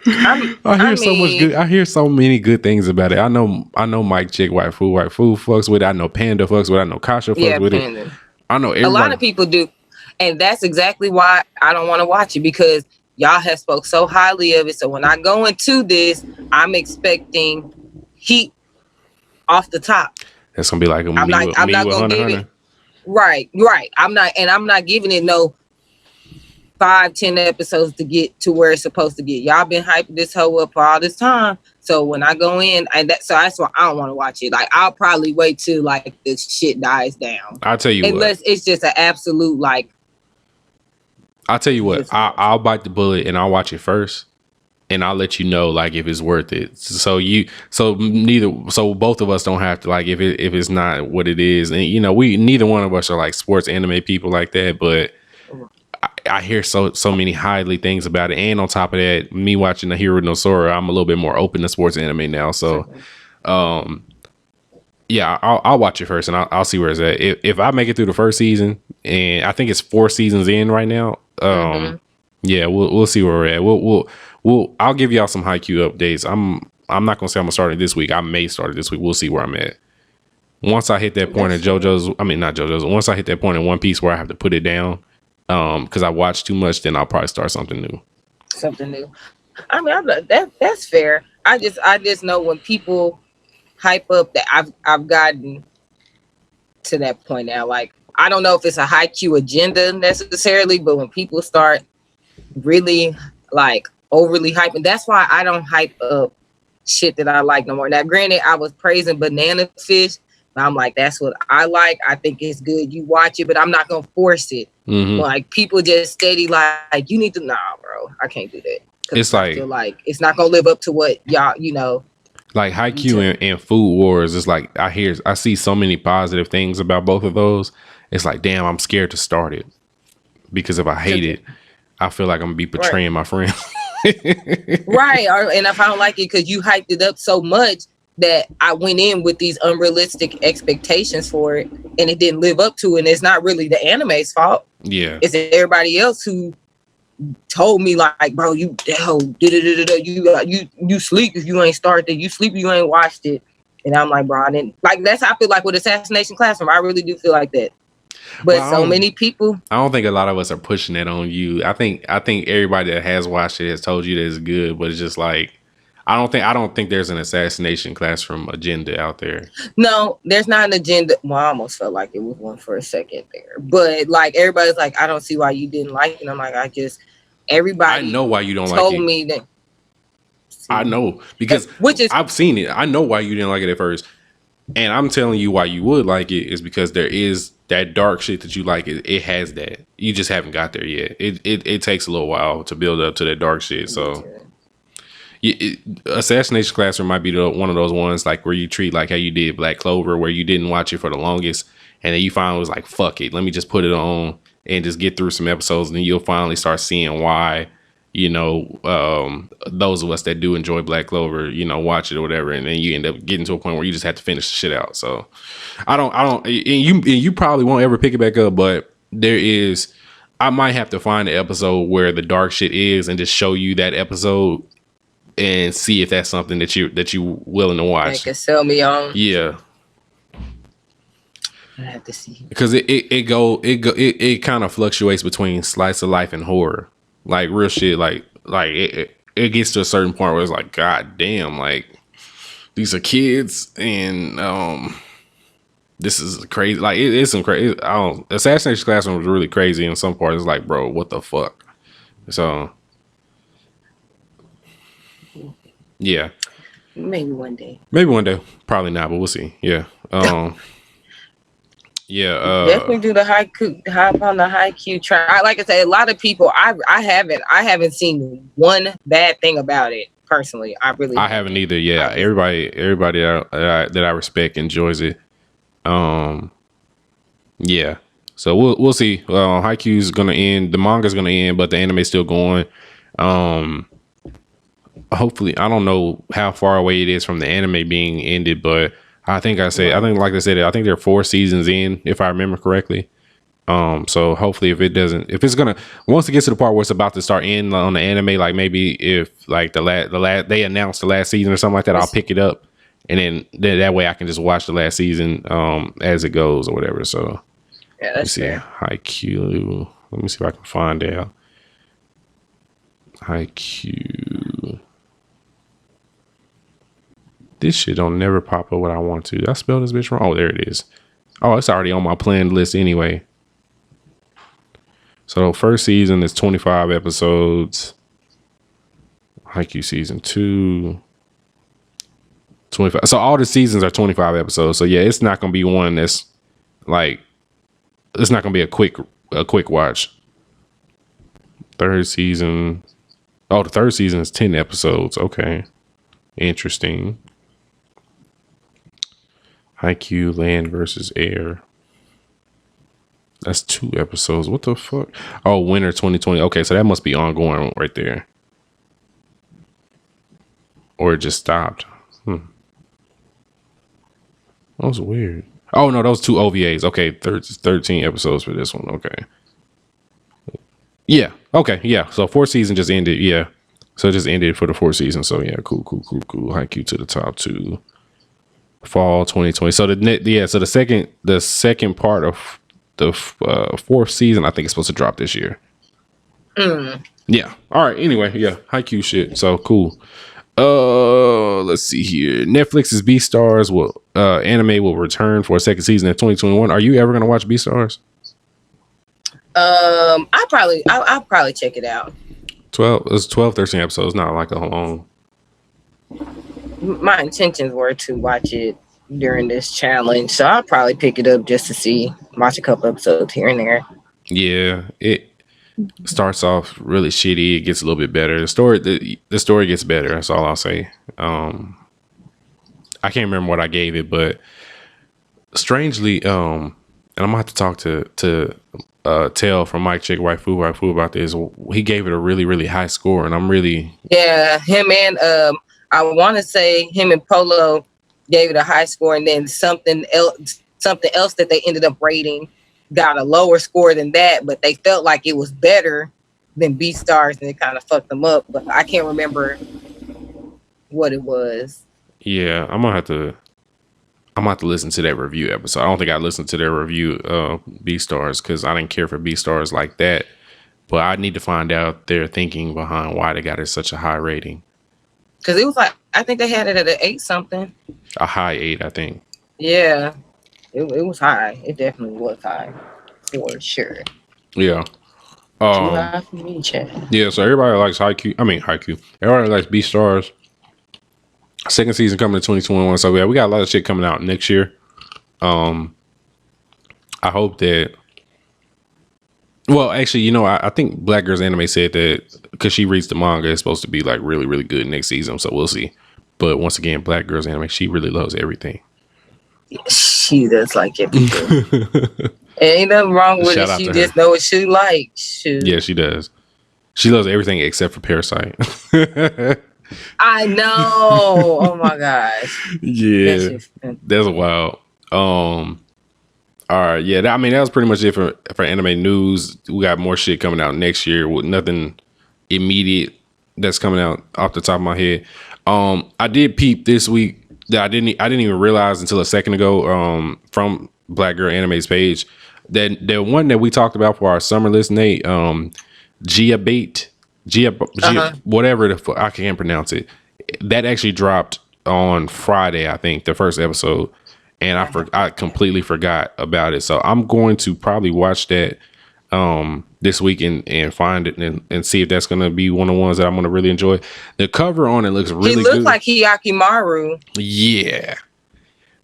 I hear so many good things about it. I know Mike Chick Waifu fucks with it. I know Panda fucks with it. I know Kasha fucks with Panda. it. I know everybody. A lot of people do. And that's exactly why I don't want to watch it, because y'all have spoke so highly of it. So when I go into this, I'm expecting heat off the top. That's gonna be like I'm not gonna give it. Right. I'm not giving it no 5-10 episodes to get to where it's supposed to get. Y'all been hyping this hoe up for all this time. So when I go in, that's why I don't want to watch it. Like I'll probably wait till like this shit dies down. I'll tell you unless it's just an absolute like. I'll tell you what. I'll bite the bullet and I'll watch it first, and I'll let you know like if it's worth it. So both of us don't have to like if it's not what it is, and neither one of us are like sports anime people like that, but. I hear so many highly things about it, and on top of that, me watching the Hero no Sora, I'm a little bit more open to sports anime now. So, yeah, I'll watch it first, and I'll see where it's at. If I make it through the first season, and I think it's 4 seasons in right now, yeah, we'll see where we're at. I'll give y'all some Haikyuu updates. I'm not gonna say I'm gonna start it this week. I may start it this week. We'll see where I'm at. Once I hit that point in not JoJo's. Once I hit that point in One Piece where I have to put it down. Because I watch too much, then I'll probably start something new. I mean, that's fair. I just know when people hype up that I've gotten to that point now. Like I don't know if it's a Haikyuu agenda necessarily, but when people start really like overly hyping, that's why I don't hype up shit that I like no more. Now, granted, I was praising Banana Fish. I'm like, that's what I like. I think it's good. You watch it, but I'm not gonna force it. Mm-hmm. Like people just steady like you need to. Nah, bro, I can't do that. It's like it's not gonna live up to what y'all Like Haikyuu and Food Wars is like I see so many positive things about both of those. It's like damn, I'm scared to start it because if I hate it, I feel like I'm gonna be betraying my friends. Right, and if I don't like it because you hyped it up so much. that I went in with these unrealistic expectations for it, and it didn't live up to it. And it's not really the anime's fault. Yeah. It's everybody else who told me like, bro, you sleep if you ain't started it. You sleep if you ain't watched it. And I'm like, bro, I didn't like. That's how I feel like with Assassination Classroom. I really do feel like that. But so many people. I don't think a lot of us are pushing that on you. I think everybody that has watched it has told you that it's good, but it's just like I don't think there's an Assassination Classroom agenda out there. No, there's not an agenda. Well, I almost felt like it was one for a second there. But like everybody's like, I don't see why you didn't like it. And I'm like, everybody I know why you don't like it. Told me that. I know because I've seen it. I know why you didn't like it at first. And I'm telling you why you would like it is because there is that dark shit that you like. It has that. You just haven't got there yet. It takes a little while to build up to that dark shit. So Assassination Classroom might be one of those ones like where you treat like how you did Black Clover, where you didn't watch it for the longest. And then you finally was like, fuck it. Let me just put it on and just get through some episodes. And then you'll finally start seeing why, those of us that do enjoy Black Clover, watch it or whatever, and then you end up getting to a point where you just have to finish the shit out. So I don't, and you probably won't ever pick it back up, but I might have to find an episode where the dark shit is and just show you that episode and see if that's something that you willing to watch. They can sell me on. Yeah. I have to see because it kind of fluctuates between slice of life and horror. Like real shit, like it gets to a certain point where it's like, God damn, like these are kids and this is crazy. Like it's some crazy. Assassination Classroom was really crazy in some parts. It's like, bro, what the fuck? So yeah, maybe one day, probably not, but we'll see. Yeah. Yeah, definitely do the hop on the haiku train. Like I said, a lot of people. I haven't seen one bad thing about it personally. I haven't either. Yeah, everybody that I respect enjoys it. Yeah. So we'll see. Haikyuu's gonna end. The manga's gonna end, but the anime's still going. Hopefully, I don't know how far away it is from the anime being ended, but. I think like I said, I think there are 4 seasons in, if I remember correctly. So hopefully once it gets to the part where it's about to start in on the anime, like maybe if like they announce the last season or something like that, I'll pick it up. And then that way I can just watch the last season, as it goes or whatever. So yeah, that's fair. Haikyuu. Let me see if I can find out. Haikyuu. This shit don't never pop up what I want to. Did I spell this bitch wrong? Oh, there it is. Oh, it's already on my planned list anyway. So first season is 25 episodes. Haikyuu season 2. 25. So all the seasons are 25 episodes. So yeah, it's not gonna be one that's like it's not gonna be a quick watch. Third season. Oh, the third season is 10 episodes. Okay. Interesting. Haikyuu Land versus Air. That's 2 episodes. What the fuck? Oh, winter 2020. Okay, so that must be ongoing right there. Or it just stopped. That was weird. Oh, no, those 2 OVAs. Okay, 13 episodes for this one. Okay. Yeah. Okay, yeah. So 4th season just ended. Yeah. So it just ended for the 4th season. So yeah, cool. Haikyuu to the top 2. Fall 2020. So the second part of the 4th season, I think it's supposed to drop this year. Yeah. All right. Anyway, yeah, Haikyuu shit. So cool. Let's see here. Netflix's Beastars anime will return for a 2nd season in 2021. Are you ever gonna watch Beastars? I'll probably check it out. 13 episodes. Not like a long. My intentions were to watch it during this challenge, so I'll probably pick it up just to watch a couple episodes here and there. Yeah, it starts off really shitty. It gets a little bit better. The story gets better. That's all I'll say. I can't remember what I gave it, but strangely, and I'm gonna have to talk to Tell from Mike Chick Waifu about this. He gave it a really, really high score, and I'm really him and I want to say him and Polo gave it a high score, and then something else that they ended up rating got a lower score than that, but they felt like it was better than Beastars, and it kind of fucked them up. But I can't remember what it was. Yeah, I'm gonna have to listen to that review episode. I don't think I listened to their review Beastars because I didn't care for Beastars like that. But I need to find out their thinking behind why they got it such a high rating. Because it was like, I think they had it at an 8 something. A high 8, I think. Yeah, it was high. It definitely was high for sure. Yeah. Too high for me, Chad. Yeah, so everybody likes Haikyuu. Everybody likes Beastars. Second season coming to 2021. So yeah, we got a lot of shit coming out next year. I hope that. Well, actually, I think Black Girls Anime said that because she reads the manga, it's supposed to be like really, really good next season. So we'll see. But once again, Black Girls Anime, she really loves everything. She does like everything. Ain't nothing wrong with it. She just know what she likes. Yeah, she does. She loves everything except for Parasite. I know. Oh my gosh. Yeah, that's wild. All right, yeah. That was pretty much it for anime news. We got more shit coming out next year with nothing immediate that's coming out off the top of my head. I did peep this week that I didn't even realize until a second ago. From Black Girl Anime's page, that the one that we talked about for our summer list, Nate, whatever the fuck, I can't pronounce it. That actually dropped on Friday, I think, the first episode, and I completely forgot about it. So I'm going to probably watch that this week and find it and see if that's going to be one of the ones that I'm going to really enjoy. The cover on it looks really good. He looks like Hiyakimaru. Yeah.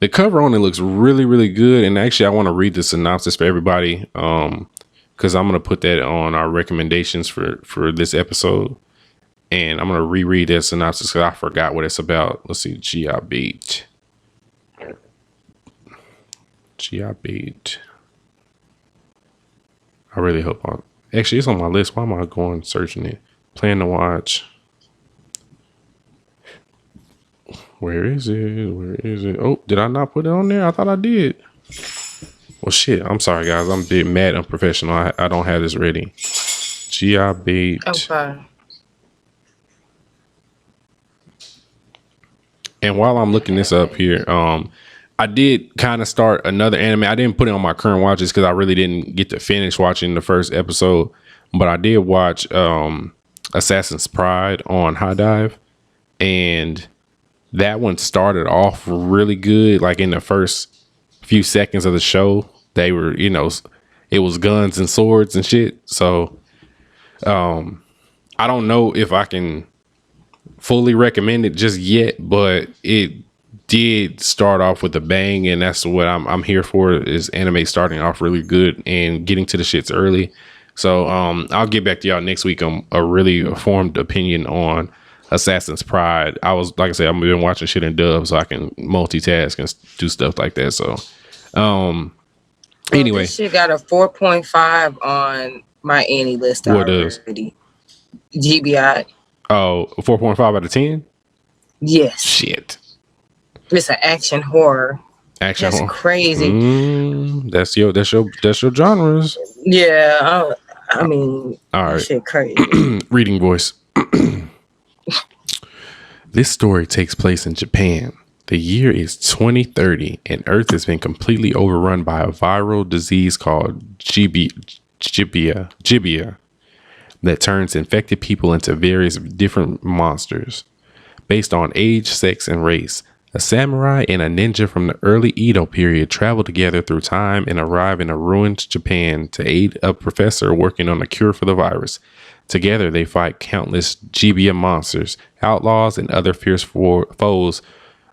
The cover on it looks really, really good. And actually, I want to read the synopsis for everybody because I'm going to put that on our recommendations for this episode. And I'm going to reread that synopsis because I forgot what it's about. Let's see. G.I. Beat. I really hope actually, it's on my list. Why am I going searching it? Plan to watch. Where is it? Oh, did I not put it on there? I thought I did. Well, shit. I'm sorry, guys. I'm a bit mad unprofessional. I don't have this ready. G.I. Bait. Okay. And while I'm looking this up here, I did kind of start another anime. I didn't put it on my current watches because I really didn't get to finish watching the first episode. But I did watch Assassin's Pride on High Dive. And that one started off really good. Like in the first few seconds of the show, they were, it was guns and swords and shit. So I don't know if I can fully recommend it just yet, but it did start off with a bang, and that's what I'm here for, is anime starting off really good and getting to the shits early. So I'll get back to y'all next week on a really formed opinion on Assassin's Pride. Like I said, I've been watching shit in dub so I can multitask and do stuff like that. So anyway, this shit got a 4.5 on my Annie list already. What does? GBI. Oh, 4.5 out of 10? Yes. Shit. It's an action horror. That's crazy. That's your genres. Yeah, I mean, all right. Shit crazy. Reading voice. This story takes place in Japan. The year is 2030, and Earth has been completely overrun by a viral disease called Gibia that turns infected people into various different monsters based on age, sex, and race. A samurai and a ninja from the early Edo period travel together through time and arrive in a ruined Japan to aid a professor working on a cure for the virus. Together, they fight countless Gibia monsters, outlaws, and other fierce foes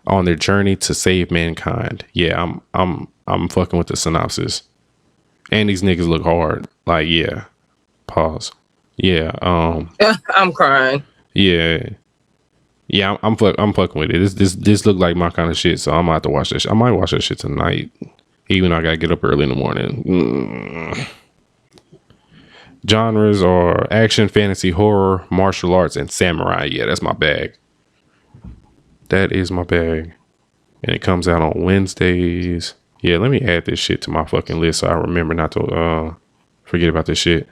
on their journey to save mankind. Yeah, I'm fucking with the synopsis. And these niggas look hard. Like, yeah. Pause. Yeah. I'm crying. Yeah. Yeah, I'm fucking with it. This look like my kind of shit, so I'm gonna have to watch this. I might watch that shit tonight, even though I gotta get up early in the morning. Genres are action, fantasy, horror, martial arts, and samurai. Yeah, that's my bag. That is my bag. and it comes out on Wednesdays. Yeah, let me add this shit to my fucking list so I remember not to forget about this shit.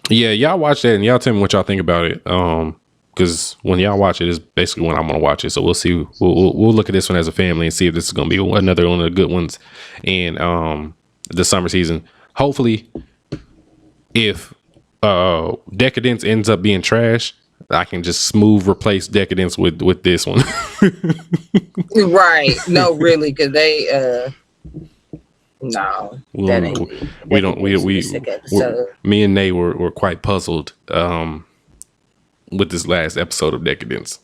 Yeah, y'all watch that and y'all tell me what y'all think about it. Because when y'all watch it, is basically when I'm gonna watch it. So we'll see. We'll look at this one as a family and see if this is gonna be another one of the good ones in the summer season. Hopefully, if Decadence ends up being trash, I can just smooth replace Decadence with this one. Right? No, really, because they no, that ain't it. We don't. Me and Nae were quite puzzled with this last episode of Decadence.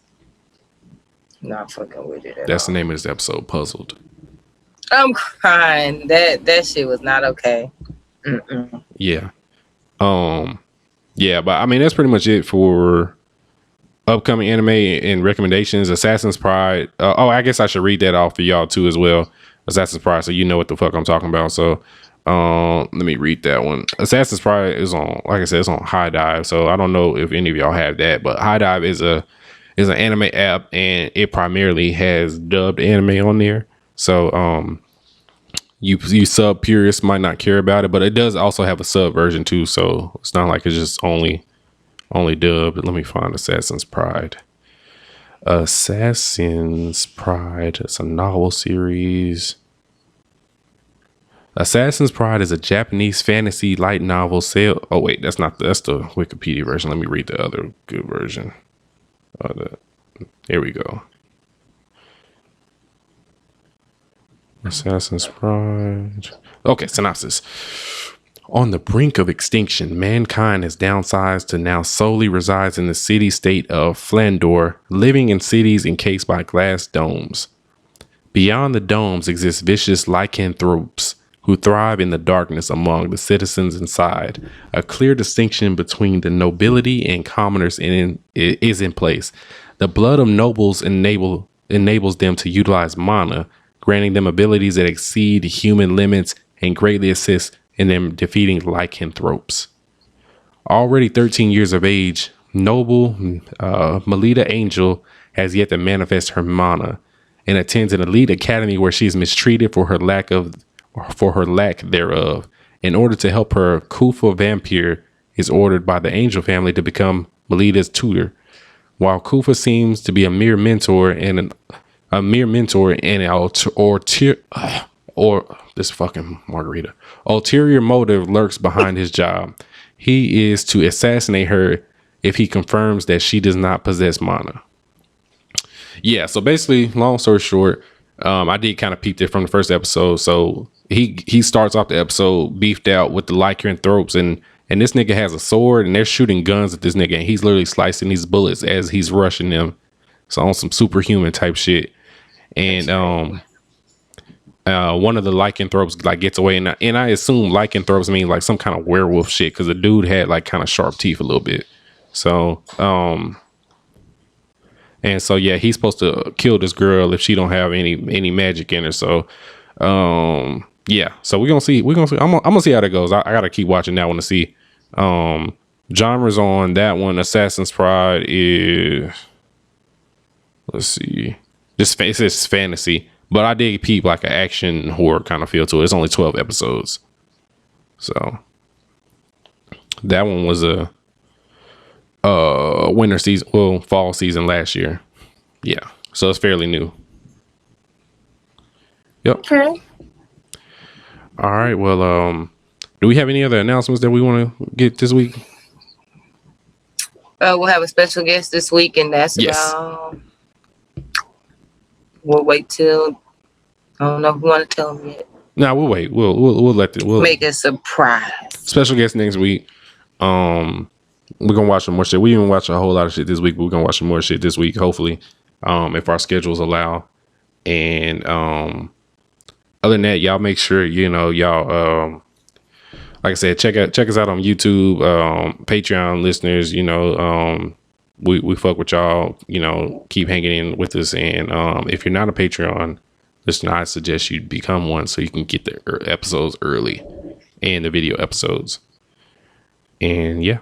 Not fucking with it. That's the name of this episode, Puzzled. I'm crying. That shit was not okay. Mm-mm. Yeah. Yeah, but I mean that's pretty much it for upcoming anime and recommendations. Assassin's Pride. I guess I should read that off for y'all too as well. Assassin's Pride, so you know what the fuck I'm talking about. So let me read that one. Assassin's Pride is on, like I said, it's on High Dive. So I don't know if any of y'all have that, but High Dive is an anime app, and it primarily has dubbed anime on there. So you sub purists might not care about it, but it does also have a sub version too. So it's not like it's just only dubbed. Let me find Assassin's Pride. Assassin's Pride. It's a novel series. Assassin's Pride is a Japanese fantasy light novel sale. Oh wait, that's the Wikipedia version. Let me read the other good version. Here we go. Assassin's Pride. Okay, synopsis. On the brink of extinction, mankind has downsized to now solely resides in the city-state of Flandor, living in cities encased by glass domes. Beyond the domes exist vicious lycanthropes who thrive in the darkness among the citizens inside. A clear distinction between the nobility and commoners is in place. The blood of nobles enables them to utilize mana, granting them abilities that exceed human limits and greatly assist in them defeating lycanthropes. Already 13 years of age, noble Melita Angel has yet to manifest her mana and attends an elite academy where she is mistreated for her lack thereof. In order to help her, Kufa Vampire is ordered by the Angel family to become Melita's tutor. While Kufa seems to be a mere mentor and this fucking margarita. Ulterior motive lurks behind his job. He is to assassinate her if he confirms that she does not possess mana. Yeah, so basically, long story short, I did kind of peep it from the first episode. So he starts off the episode beefed out with the lycanthropes, and this nigga has a sword, and they're shooting guns at this nigga, and he's literally slicing these bullets as he's rushing them. So on some superhuman type shit. And one of the lycanthropes like gets away, and I assume lycanthropes mean like some kind of werewolf shit, because the dude had like kind of sharp teeth a little bit. So and so yeah, he's supposed to kill this girl if she don't have any magic in her. So yeah, so we're gonna see. I'm gonna see how that goes. I gotta keep watching that one to see. Genres on that one. Assassin's Pride is, let's see, it's fantasy. But I did peep like an action horror kind of feel to it. It's only 12 episodes. So that one was a winter season, fall season last year. Yeah. So it's fairly new. Yep. Okay. All right. Well, do we have any other announcements that we want to get this week? We'll have a special guest this week, and that's about. We'll wait till. I don't know if we want to tell them yet. Nah, we'll wait. We'll make a surprise. Special guest next week. We're gonna watch some more shit. We didn't watch a whole lot of shit this week, but we're gonna watch some more shit this week, hopefully, if our schedules allow. And other than that, y'all make sure y'all like I said, check us out on YouTube, Patreon listeners. We fuck with y'all. Keep hanging in with us. And if you're not a Patreon listener, I suggest you become one so you can get the episodes early and the video episodes. And yeah.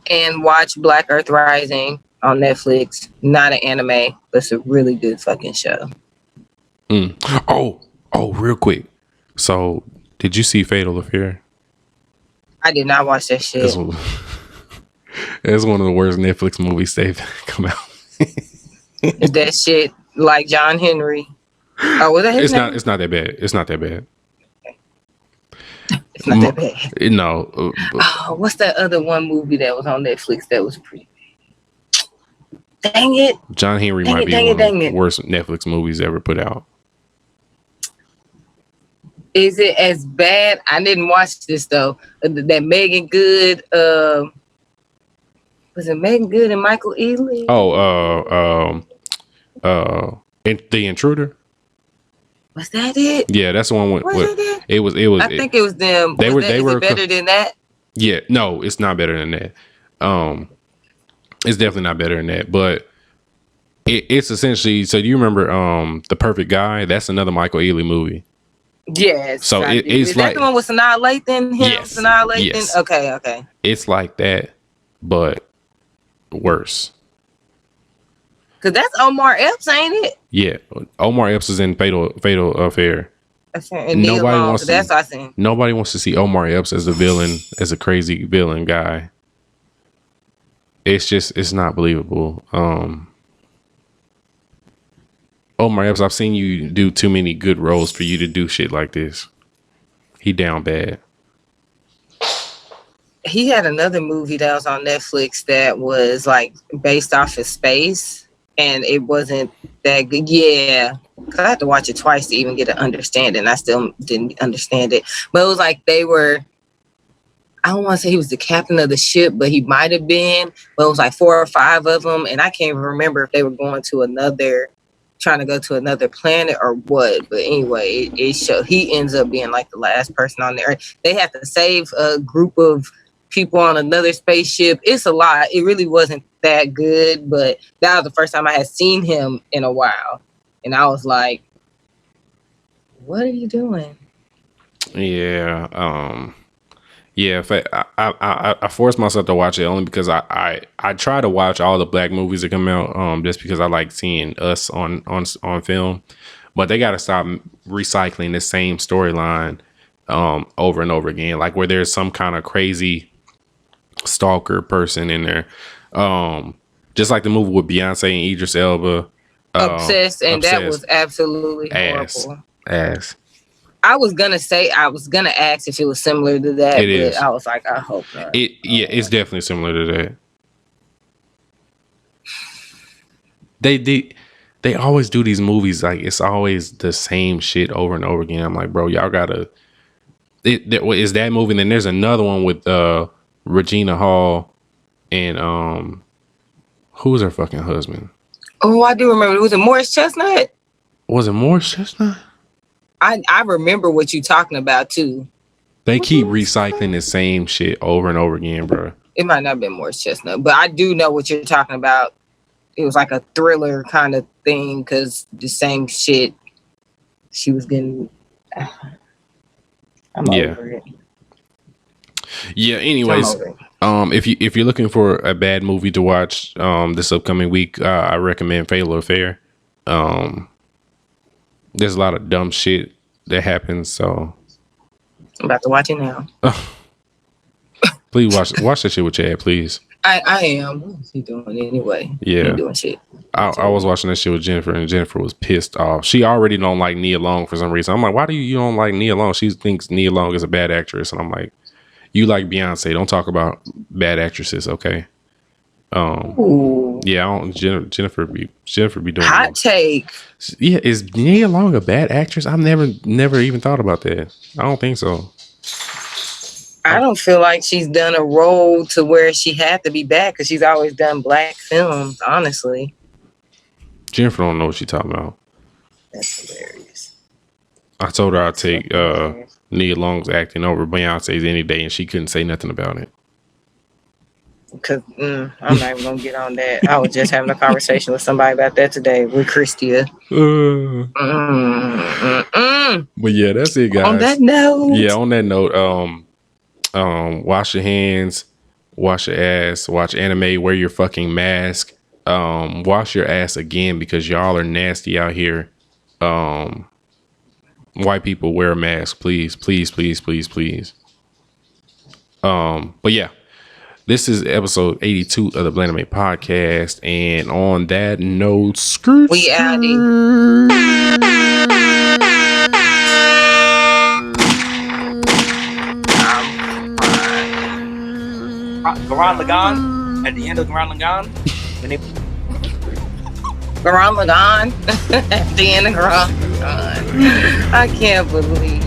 And watch Black Earth Rising. on Netflix. Not an anime, but it's a really good fucking show. Oh, real quick. So, did you see Fatal Affair? I did not watch that shit. It's one of the worst Netflix movies they've come out. Is that shit like John Henry? Oh, was that his name? It's not that bad. It's not that bad. It's not that bad. No. What's that other one movie that was on Netflix that was pretty bad? Dang it. John Henry might be one of the worst Netflix movies ever put out. Is it as bad? I didn't watch this though. That Megan Good, was it Megan Good and Michael Ealy? The Intruder. Was that it? Yeah, that's the one with it was. I think it was them. They were better than that. Yeah, no, it's not better than that. It's definitely not better than that. But it's essentially. So do you remember The Perfect Guy? That's another Michael Ealy movie. Yes. So it's is like that the one with Sanaa Lathan? Yes. Sanaa Lathan. Yes. Okay. It's like that, but worse. Cause that's Omar Epps, ain't it? Yeah, Omar Epps is in Fatal Affair. And Nobody wants to see Omar Epps as a villain, as a crazy villain guy. It's not believable. Omar Epps, I've seen you do too many good roles for you to do shit like this. He down bad. He had another movie that was on Netflix that was like based off of space, and it wasn't that good. Yeah, because I had to watch it twice to even get an understanding. I still didn't understand it, but it was like they were. I don't want to say he was the captain of the ship, but he might have been. But it was like 4 or 5 of them, and I can't even remember if they were trying to go to another planet or what. But anyway, it showed he ends up being like the last person on there. They have to save a group of people on another spaceship. It's a lot. It really wasn't that good, but that was the first time I had seen him in a while, and I was like, "What are you doing?" Yeah. Yeah, in fact, I forced myself to watch it only because I try to watch all the black movies that come out just because I like seeing us on film, but they got to stop recycling the same storyline over and over again, like where there's some kind of crazy stalker person in there, just like the movie with Beyonce and Idris Elba, Obsessed, that was absolutely horrible. Ass. I was gonna ask if it was similar to that, but I was like, I hope not. It's definitely similar to that. They always do these movies like it's always the same shit over and over again. I'm like, bro, y'all gotta. Is that movie? And then there's another one with Regina Hall and who was her fucking husband? Oh, I do remember. Was it Morris Chestnut? Was it Morris Chestnut? I remember what you talking about too. They keep recycling the same shit over and over again, bro. It might not have been Morris Chestnut, but I do know what you're talking about. It was like a thriller kind of thing because the same shit she was getting. I'm over it. Yeah. Anyways, if you're looking for a bad movie to watch this upcoming week, I recommend Fatal Affair. There's a lot of dumb shit that happens, so I'm about to watch it now. Please watch that shit with Chad, please. I am. What is he doing anyway? Yeah, he doing shit. I was watching that shit with Jennifer, and Jennifer was pissed off. She already don't like Nia Long for some reason. I'm like, why do you don't like Nia Long? She thinks Nia Long is a bad actress, and I'm like, you like Beyonce. Don't talk about bad actresses, okay? Ooh. Yeah, Jennifer be doing hot take. Yeah, is Nia Long a bad actress? I've never even thought about that. I don't think so. I don't feel like she's done a role to where she had to be bad because she's always done black films, honestly. Jennifer don't know what she's talking about. That's hilarious. I told her I'd take Nia Long's acting over Beyonce's any day, and she couldn't say nothing about it. Because I'm not even going to get on that. I was just having a conversation with somebody about that today with Christia. But yeah, that's it, guys. On that note, wash your hands, wash your ass, watch anime, wear your fucking mask, wash your ass again because y'all are nasty out here. White people, wear a mask, please, please, please, please, please. But yeah, this is episode 82 of the Blanime podcast, and on that note, we out Gurren Lagann, at the end of Gurren Lagann, when they Gurren Lagann at the end of Gurren Lagann. I can't believe.